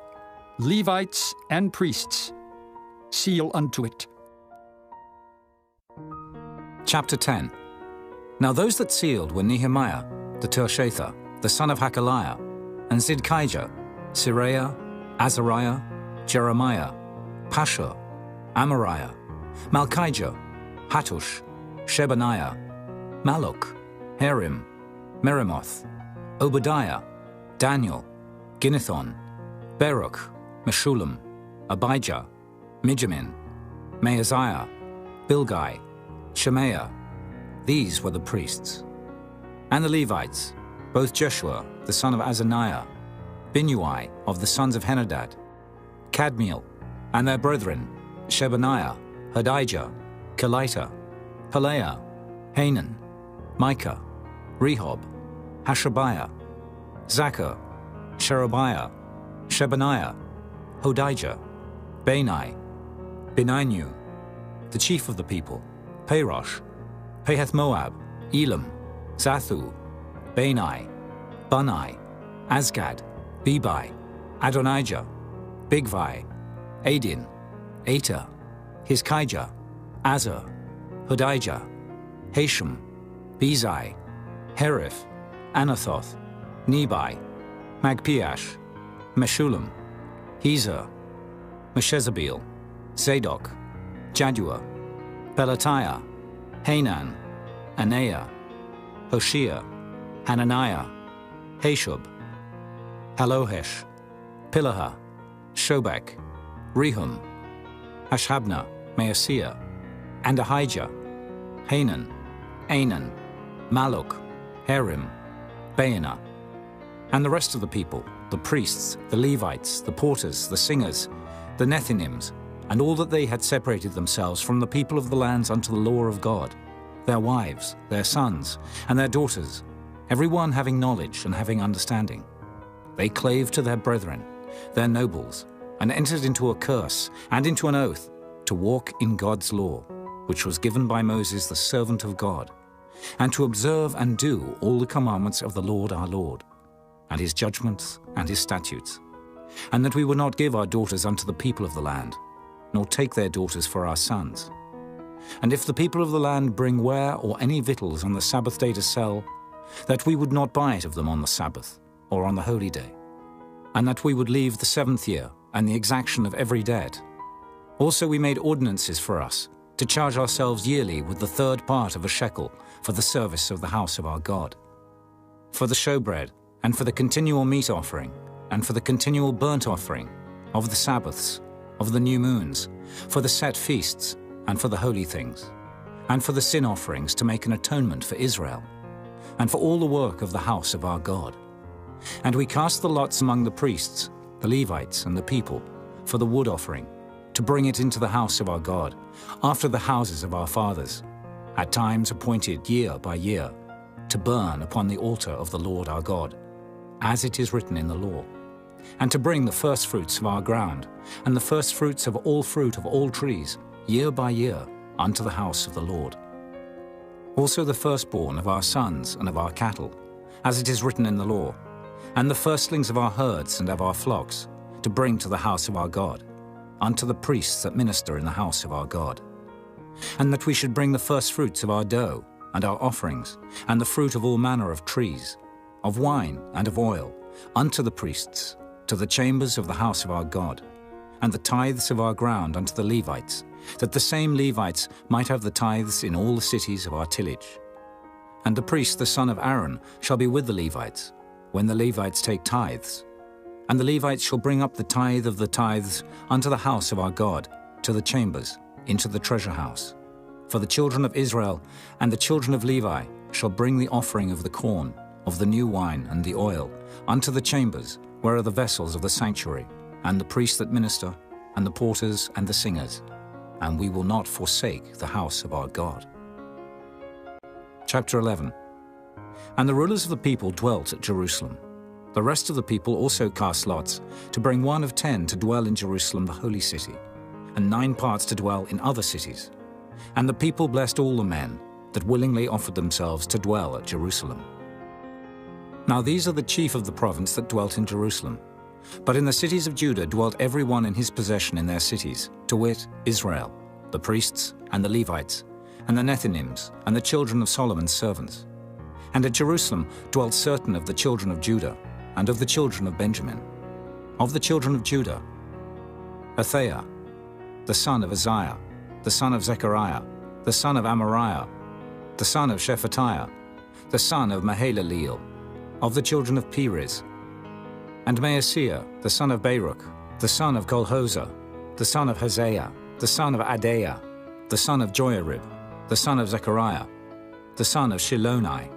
Levites, and priests seal unto it. Chapter 10. Now those that sealed were Nehemiah, the Tirshatha, the son of Hakaliah, and Zidkijah, Siraiah, Azariah, Jeremiah, Pashur, Amariah, Malchijah, Hattush, Shebaniah, Maluk, Harim, Meremoth, Obadiah, Daniel, Ginnethon, Baruch, Meshullam, Abijah, Mijamin, Maaziah, Bilgai, Shemaiah. These were the priests. And the Levites, both Jeshua, the son of Azaniah, Binnui of the sons of Henadad, Kadmiel, and their brethren, Shebaniah, Hodijah, Kelita, Pelaiah, Hanan, Micah, Rehob, Hashabiah, Zachar, Sherebiah, Shebaniah, Hodijah, Bani, Beninu, the chief of the people, Parosh, Pahath-Moab, Elam, Zathu, Bani, Bunai, Azgad, Bebai, Adonijah, Bigvai, Adin, Ater, Hizkijah, Azar, Hodijah, Hashem, Bezai, Herif, Anathoth, Nebai, Magpiash, Meshullam, Hezer, Meshezabeel, Zadok, Jaddua, Pelatiah, Hanan, Anaiah, Hoshea, Hananiah, Hashub, Halohesh, Pilaha, Shobek, Rehum, Hashabna, Maaseiah, and Ahijah, Hanan, Anan, Maluk, Harim, Baanah, and the rest of the people, the priests, the Levites, the porters, the singers, the Nethinims, and all that they had separated themselves from the people of the lands unto the law of God, their wives, their sons, and their daughters, every one having knowledge and having understanding. They clave to their brethren, their nobles, and entered into a curse and into an oath to walk in God's law, which was given by Moses the servant of God, and to observe and do all the commandments of the Lord our Lord, and his judgments and his statutes, and that we would not give our daughters unto the people of the land, nor take their daughters for our sons. And if the people of the land bring ware or any victuals on the Sabbath day to sell, that we would not buy it of them on the Sabbath or on the holy day, and that we would leave the 7th year and the exaction of every debt. Also we made ordinances for us to charge ourselves yearly with the 3rd part of a shekel for the service of the house of our God, for the showbread, and for the continual meat offering, and for the continual burnt offering, of the Sabbaths, of the new moons, for the set feasts, and for the holy things, and for the sin offerings to make an atonement for Israel, and for all the work of the house of our God. And we cast the lots among the priests, the Levites, and the people, for the wood offering, to bring it into the house of our God, after the houses of our fathers, at times appointed year by year, to burn upon the altar of the Lord our God, as it is written in the law, and to bring the firstfruits of our ground, and the firstfruits of all fruit of all trees, year by year, unto the house of the Lord. Also the firstborn of our sons and of our cattle, as it is written in the law, and the firstlings of our herds and of our flocks, to bring to the house of our God, unto the priests that minister in the house of our God. And that we should bring the firstfruits of our dough, and our offerings, and the fruit of all manner of trees, of wine and of oil, unto the priests, to the chambers of the house of our God, and the tithes of our ground unto the Levites, that the same Levites might have the tithes in all the cities of our tillage. And the priest, the son of Aaron, shall be with the Levites, when the Levites take tithes. And the Levites shall bring up the tithe of the tithes unto the house of our God, to the chambers, into the treasure house. For the children of Israel and the children of Levi shall bring the offering of the corn, of the new wine and the oil, unto the chambers, where are the vessels of the sanctuary, and the priests that minister, and the porters and the singers, and we will not forsake the house of our God. Chapter 11. And the rulers of the people dwelt at Jerusalem. The rest of the people also cast lots, to bring 1 of 10 to dwell in Jerusalem the holy city, and 9 parts to dwell in other cities. And the people blessed all the men that willingly offered themselves to dwell at Jerusalem. Now these are the chief of the province that dwelt in Jerusalem. But in the cities of Judah dwelt every one in his possession in their cities, to wit, Israel, the priests and the Levites, and the Nethinims, and the children of Solomon's servants. And at Jerusalem dwelt certain of the children of Judah, and of the children of Benjamin. Of the children of Judah, Athaiah, the son of Uzziah, the son of Zechariah, the son of Amariah, the son of Shephatiah, the son of Mahalaleel, of the children of Perez. And Maaseiah, the son of Baruch, the son of Kolhozah, the son of Hosea, the son of Adaiah, the son of Joiarib, the son of Zechariah, the son of Shiloni.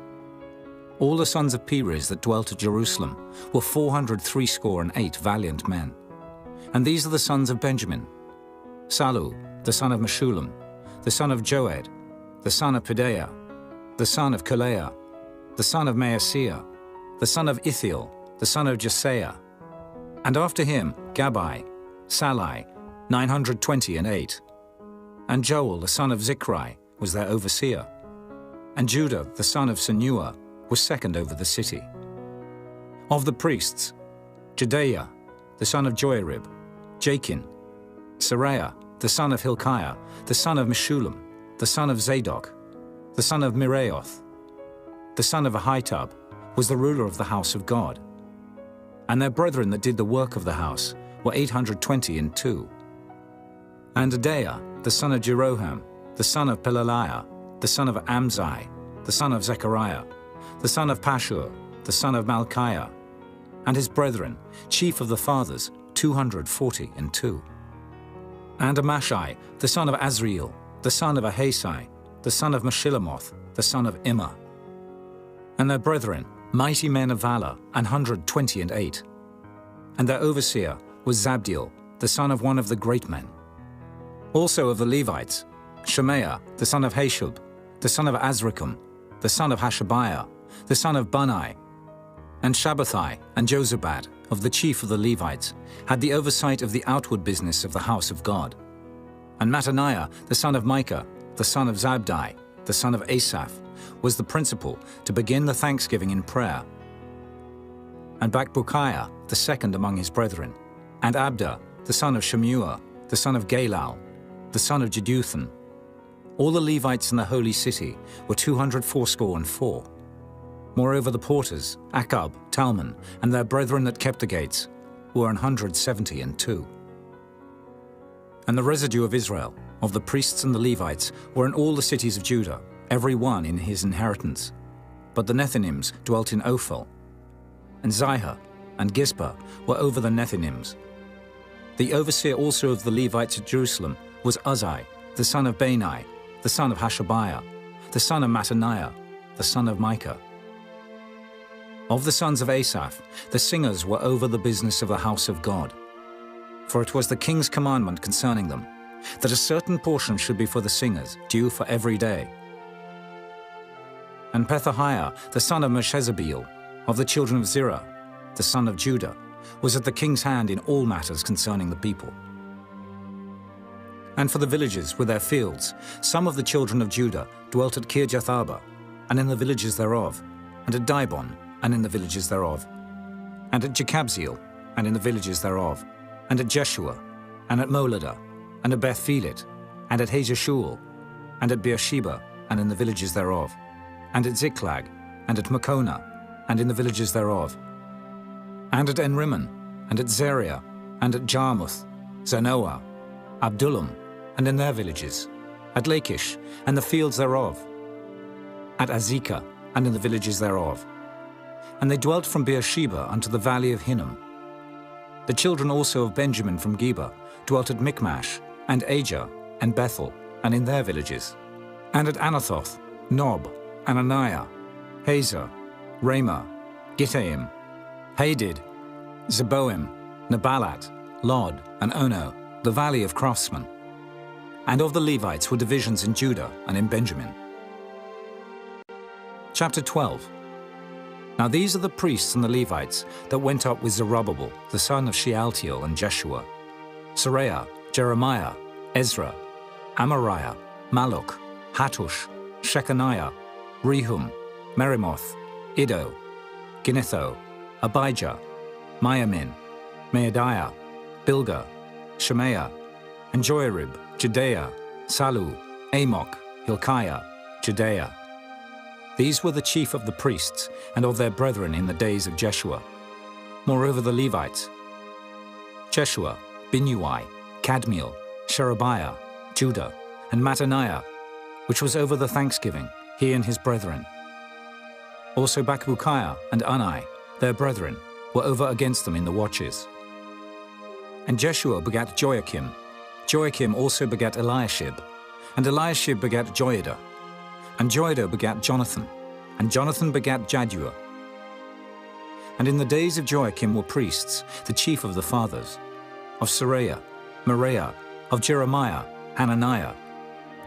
All the sons of Perez that dwelt at Jerusalem were 468 valiant men. And these are the sons of Benjamin: Salu, the son of Meshullam, the son of Joed, the son of Pedaiah, the son of Kaleah, the son of Maaseiah, the son of Ithiel, the son of Jesaiah. And after him Gabai, Salai, 928. And Joel, the son of Zichri, was their overseer. And Judah, the son of Senua, was second over the city. Of the priests, Jedaiah, the son of Joiarib, Jachin, Seraiah, the son of Hilkiah, the son of Meshullam, the son of Zadok, the son of Miraioth, the son of Ahitub, was the ruler of the house of God. And their brethren that did the work of the house were 822. And Adaiah, the son of Jeroham, the son of Pelaliah, the son of Amzai, the son of Zechariah, the son of Pashur, the son of Malchiah, and his brethren, chief of the fathers, 242. And Amashai, the son of Azriel, the son of Ahasai, the son of Meshillamoth, the son of Immer. And their brethren, mighty men of valor, 128. And their overseer was Zabdiel, the son of one of the great men. Also of the Levites, Shemaiah, the son of Hashub, the son of Azrikam, the son of Hashabiah, the son of Bunai. And Shabbathai and Jozabad, of the chief of the Levites, had the oversight of the outward business of the house of God. And Mattaniah, the son of Micah, the son of Zabdi, the son of Asaph, was the principal to begin the thanksgiving in prayer. And Bakbukiah, the second among his brethren, and Abda, the son of Shemua, the son of Galal, the son of Jeduthun. All the Levites in the holy city were 284. Moreover, the porters, Akab, Talmon, and their brethren that kept the gates, were 172. And the residue of Israel, of the priests and the Levites, were in all the cities of Judah, every one in his inheritance. But the Nethinims dwelt in Ophel, and Zihah and Gizpah were over the Nethinims. The overseer also of the Levites at Jerusalem was Uzzi, the son of Bani, the son of Hashabiah, the son of Mattaniah, the son of Micah. Of the sons of Asaph, the singers were over the business of the house of God. For it was the king's commandment concerning them, that a certain portion should be for the singers, due for every day. And Pethahiah, the son of Meshezabeel, of the children of Zerah, the son of Judah, was at the king's hand in all matters concerning the people. And for the villages with their fields, some of the children of Judah dwelt at Kirjath-arba, and in the villages thereof, and at Dibon, and in the villages thereof, and at Jekabzeel, and in the villages thereof, and at Jeshua, and at Moladah, and at Beth-Phelet, and at Hazashul, and at Beersheba, and in the villages thereof, and at Ziklag, and at Makona, and in the villages thereof, and at Enrimmon, and at Zeriah, and at Jarmuth, Zanoah, Abdullam, and in their villages, at Lachish, and the fields thereof, at Azekah, and in the villages thereof. And they dwelt from Beersheba unto the valley of Hinnom. The children also of Benjamin from Geba dwelt at Michmash, and Ajah, and Bethel, and in their villages, and at Anathoth, Nob, Ananiah, Hazor, Ramah, Gittaim, Hadid, Zeboim, Nebalat, Lod, and Ono, the valley of craftsmen. And of the Levites were divisions in Judah and in Benjamin. Chapter 12. Now these are the priests and the Levites that went up with Zerubbabel, the son of Shealtiel, and Jeshua, Seraiah, Jeremiah, Ezra, Amariah, Malluch, Hattush, Shechaniah, Rehum, Merimoth, Iddo, Ginnetho, Abijah, Miamin, Maadiah, Bilgah, Shemaiah, and Joiarib, Judea, Salu, Amok, Hilkiah, Judea. These were the chief of the priests and of their brethren in the days of Jeshua. Moreover the Levites, Jeshua, Binnui, Kadmiel, Sherebiah, Judah, and Mattaniah, which was over the thanksgiving, he and his brethren. Also Bakbukiah and Unai, their brethren, were over against them in the watches. And Jeshua begat Joachim. Joachim also begat Eliashib. And Eliashib begat Joiada. And Joiada begat Jonathan. And Jonathan begat Jaddua. And in the days of Joachim were priests, the chief of the fathers, of Seraiah, Moriah, of Jeremiah, Hananiah,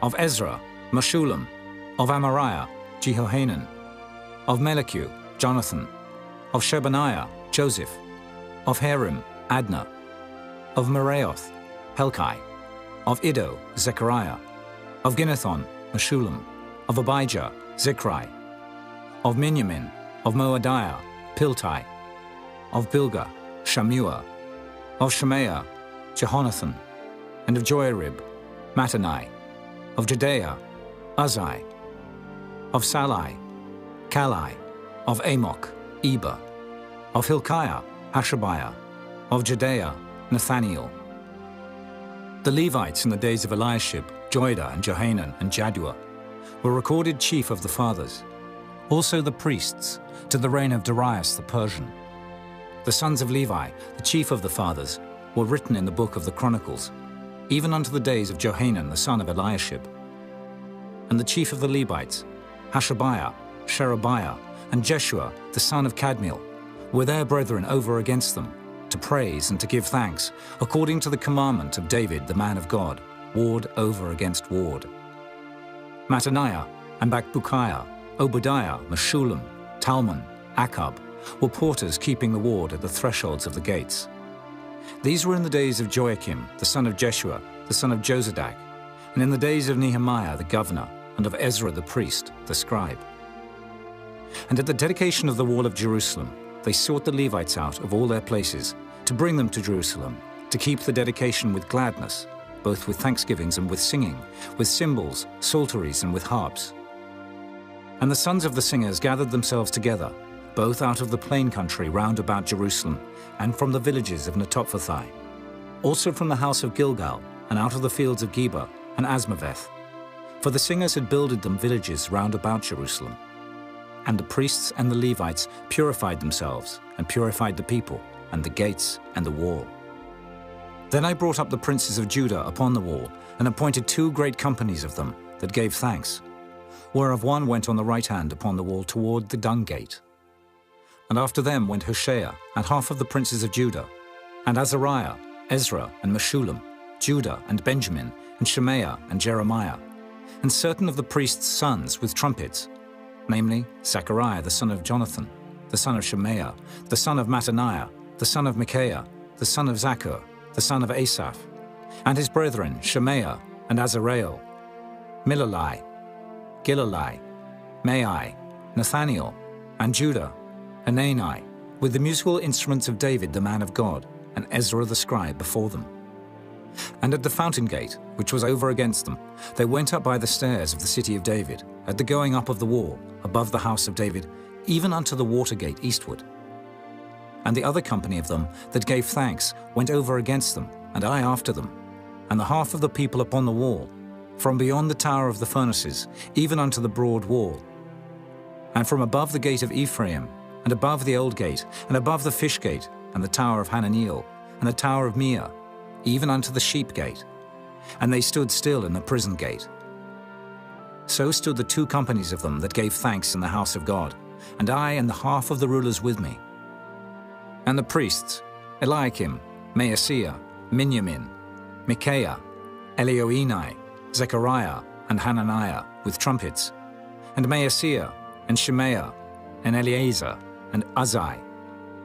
of Ezra, Meshullam, of Amariah, Jehohanan, of Melichu, Jonathan, of Shebaniah, Joseph, of Harim, Adna, of Meraioth, Helkai, of Iddo, Zechariah, of Ginnethon, Meshullam, of Abijah, Zichri, of Miniamin, of Moadiah, Piltai, of Bilgah, Shammua, of Shemaiah, Jehonathan, and of Joarib, Mattani, of Judea, Uzai, of Salai, Kalai, of Amok, Eber, of Hilkiah, Hashabiah, of Judea, Nathaniel. The Levites in the days of Eliashib, Joiada, and Johanan, and Jaddua, were recorded chief of the fathers. Also the priests, to the reign of Darius the Persian. The sons of Levi, the chief of the fathers, were written in the book of the Chronicles, even unto the days of Johanan the son of Eliashib. And the chief of the Levites, Hashabiah, Sherebiah, and Jeshua the son of Kadmiel, were their brethren over against them, to praise and to give thanks, according to the commandment of David the man of God, ward over against ward. Mattaniah and Bakbukiah, Obadiah, Meshullam, Talmon, Akab, were porters keeping the ward at the thresholds of the gates. These were in the days of Joachim, the son of Jeshua, the son of Jozadak, and in the days of Nehemiah the governor, and of Ezra the priest, the scribe. And at the dedication of the wall of Jerusalem, they sought the Levites out of all their places, to bring them to Jerusalem, to keep the dedication with gladness, both with thanksgivings and with singing, with cymbals, psalteries, and with harps. And the sons of the singers gathered themselves together, both out of the plain country round about Jerusalem, and from the villages of Netophathi, also from the house of Gilgal, and out of the fields of Geba and Asmaveth. For the singers had builded them villages round about Jerusalem. And the priests and the Levites purified themselves, and purified the people, and the gates, and the wall. Then I brought up the princes of Judah upon the wall, and appointed 2 great companies of them that gave thanks, whereof one went on the right hand upon the wall toward the dung gate. And after them went Hoshea, and half of the princes of Judah, and Azariah, Ezra, and Meshullam, Judah, and Benjamin, and Shemaiah, and Jeremiah, and certain of the priests' sons with trumpets, namely Zechariah the son of Jonathan, the son of Shemaiah, the son of Mattaniah, the son of Micaiah, the son of Zaccur, the son of Asaph, and his brethren Shemaiah and Azareel, Milalai, Gilalai, Mai, Nathaniel, and Judah, Hanani, with the musical instruments of David the man of God, and Ezra the scribe before them. And at the fountain gate, which was over against them, they went up by the stairs of the city of David, at the going up of the wall, above the house of David, even unto the water gate eastward. And the other company of them that gave thanks went over against them, and I after them, and the half of the people upon the wall, from beyond the tower of the furnaces, even unto the broad wall. And from above the gate of Ephraim, and above the old gate, and above the fish gate, and the tower of Hananiel, and the tower of Meah, even unto the sheep gate. And they stood still in the prison gate. So stood the 2 companies of them that gave thanks in the house of God, and I and the half of the rulers with me. And the priests, Eliakim, Maaseiah, Miniamin, Micaiah, Elioenai, Zechariah, and Hananiah, with trumpets, and Maaseiah, and Shemaiah, and Eleazar, and Uzai,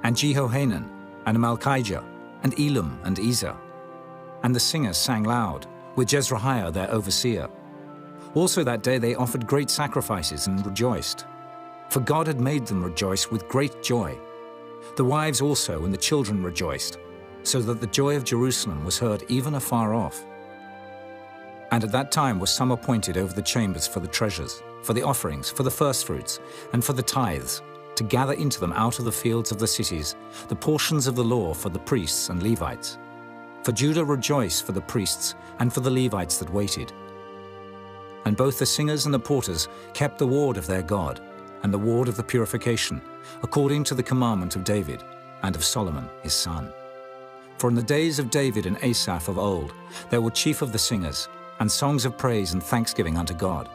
and Jehohanan, and Malchijah, and Elam, and Ezer. And the singers sang loud, with Jezrahiah their overseer. Also that day they offered great sacrifices and rejoiced, for God had made them rejoice with great joy. The wives also and the children rejoiced, so that the joy of Jerusalem was heard even afar off. And at that time were some appointed over the chambers for the treasures, for the offerings, for the firstfruits, and for the tithes, to gather into them out of the fields of the cities the portions of the law for the priests and Levites. For Judah rejoiced for the priests and for the Levites that waited. And both the singers and the porters kept the ward of their God, and the ward of the purification, according to the commandment of David, and of Solomon his son. For in the days of David and Asaph of old, there were chief of the singers, and songs of praise and thanksgiving unto God.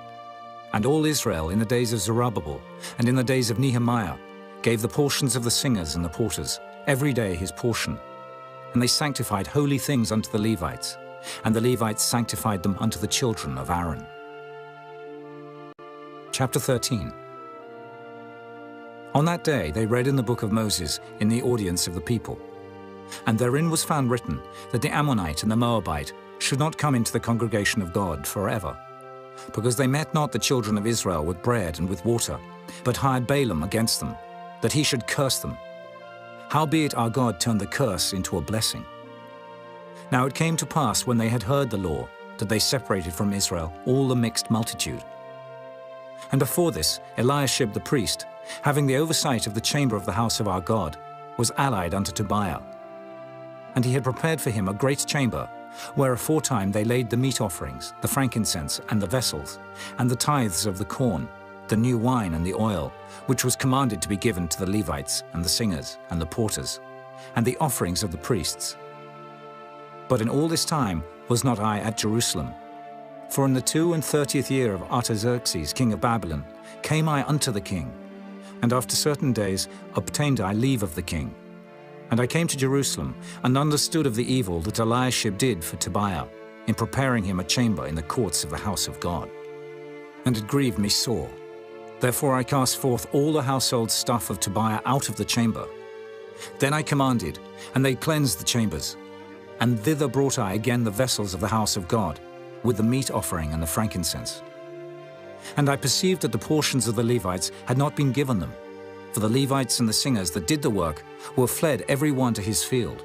And all Israel in the days of Zerubbabel, and in the days of Nehemiah, gave the portions of the singers and the porters, every day his portion. And they sanctified holy things unto the Levites, and the Levites sanctified them unto the children of Aaron. Chapter 13. On that day they read in the book of Moses in the audience of the people. And therein was found written that the Ammonite and the Moabite should not come into the congregation of God forever, because they met not the children of Israel with bread and with water, but hired Balaam against them, that he should curse them. Howbeit our God turned the curse into a blessing. Now it came to pass, when they had heard the law, that they separated from Israel all the mixed multitude. And before this, Eliashib the priest, having the oversight of the chamber of the house of our God, was allied unto Tobiah. And he had prepared for him a great chamber, where aforetime they laid the meat offerings, the frankincense, and the vessels, and the tithes of the corn, the new wine and the oil, which was commanded to be given to the Levites, and the singers, and the porters, and the offerings of the priests. But in all this time was not I at Jerusalem. For in the 32nd year of Artaxerxes, king of Babylon, came I unto the king, and after certain days obtained I leave of the king. And I came to Jerusalem, and understood of the evil that Eliashib did for Tobiah, in preparing him a chamber in the courts of the house of God. And it grieved me sore. Therefore I cast forth all the household stuff of Tobiah out of the chamber. Then I commanded, and they cleansed the chambers. And thither brought I again the vessels of the house of God, with the meat offering and the frankincense. And I perceived that the portions of the Levites had not been given them, for the Levites and the singers that did the work were fled every one to his field.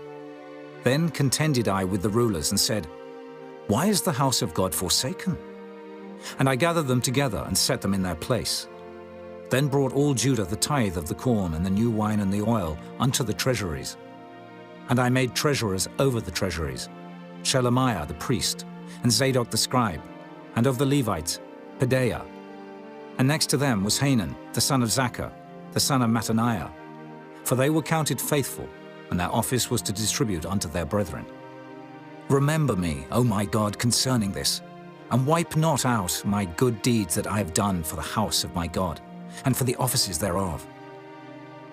Then contended I with the rulers and said, Why is the house of God forsaken? And I gathered them together and set them in their place. Then brought all Judah the tithe of the corn and the new wine and the oil unto the treasuries. And I made treasurers over the treasuries, Shelemiah the priest, and Zadok the scribe, and of the Levites, Pedaiah. And next to them was Hanan, the son of Zaccur, the son of Mattaniah, for they were counted faithful, and their office was to distribute unto their brethren. Remember me, O my God, concerning this, and wipe not out my good deeds that I have done for the house of my God, and for the offices thereof.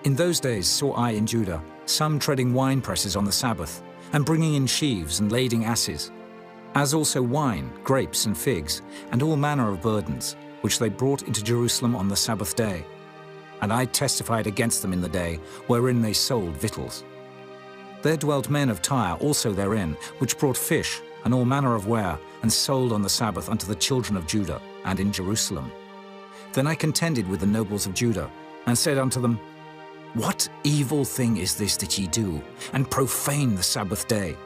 In those days saw I in Judah some treading wine presses on the Sabbath, and bringing in sheaves and lading asses, as also wine, grapes, and figs, and all manner of burdens, which they brought into Jerusalem on the Sabbath day. And I testified against them in the day wherein they sold victuals. There dwelt men of Tyre also therein, which brought fish and all manner of ware, and sold on the Sabbath unto the children of Judah, and in Jerusalem. Then I contended with the nobles of Judah, and said unto them, What evil thing is this that ye do, and profane the Sabbath day?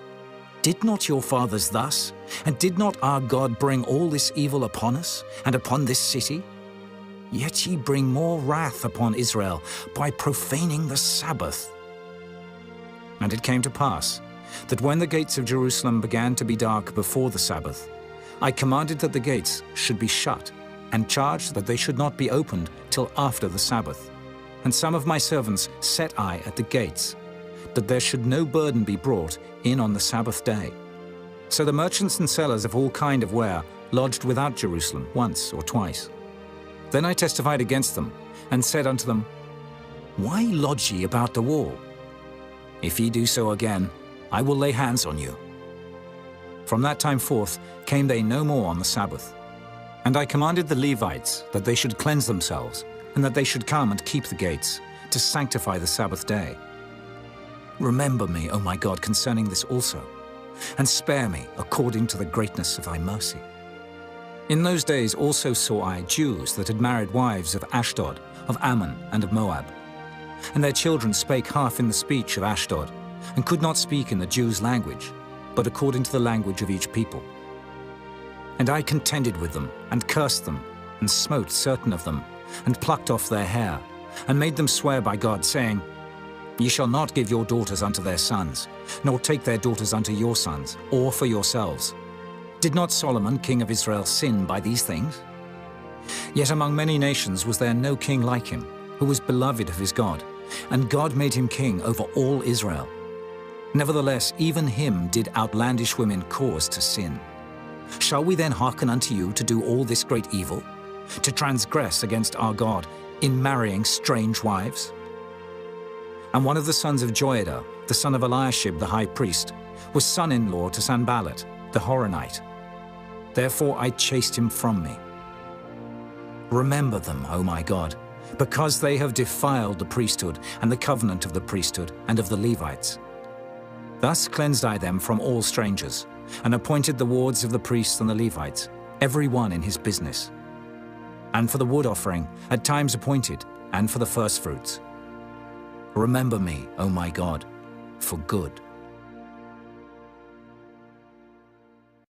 Did not your fathers thus? And did not our God bring all this evil upon us, and upon this city? Yet ye bring more wrath upon Israel by profaning the Sabbath. And it came to pass, that when the gates of Jerusalem began to be dark before the Sabbath, I commanded that the gates should be shut, and charged that they should not be opened till after the Sabbath. And some of my servants set I at the gates, that there should no burden be brought in on the Sabbath day. So the merchants and sellers of all kind of ware lodged without Jerusalem once or twice. Then I testified against them, and said unto them, Why lodge ye about the wall? If ye do so again, I will lay hands on you. From that time forth came they no more on the Sabbath. And I commanded the Levites that they should cleanse themselves, and that they should come and keep the gates, to sanctify the Sabbath day. Remember me, O my God, concerning this also, and spare me according to the greatness of thy mercy. In those days also saw I Jews that had married wives of Ashdod, of Ammon, and of Moab. And their children spake half in the speech of Ashdod, and could not speak in the Jews' language, but according to the language of each people. And I contended with them, and cursed them, and smote certain of them, and plucked off their hair, and made them swear by God, saying, Ye shall not give your daughters unto their sons, nor take their daughters unto your sons, or for yourselves. Did not Solomon, king of Israel, sin by these things? Yet among many nations was there no king like him, who was beloved of his God, and God made him king over all Israel. Nevertheless, even him did outlandish women cause to sin. Shall we then hearken unto you to do all this great evil, to transgress against our God in marrying strange wives? And one of the sons of Joiada, the son of Eliashib the high priest, was son-in-law to Sanballat, the Horonite. Therefore I chased him from me. Remember them, O my God, because they have defiled the priesthood and the covenant of the priesthood and of the Levites. Thus cleansed I them from all strangers, and appointed the wards of the priests and the Levites, every one in his business. And for the wood offering, at times appointed, and for the firstfruits. Remember me, O my God, for good.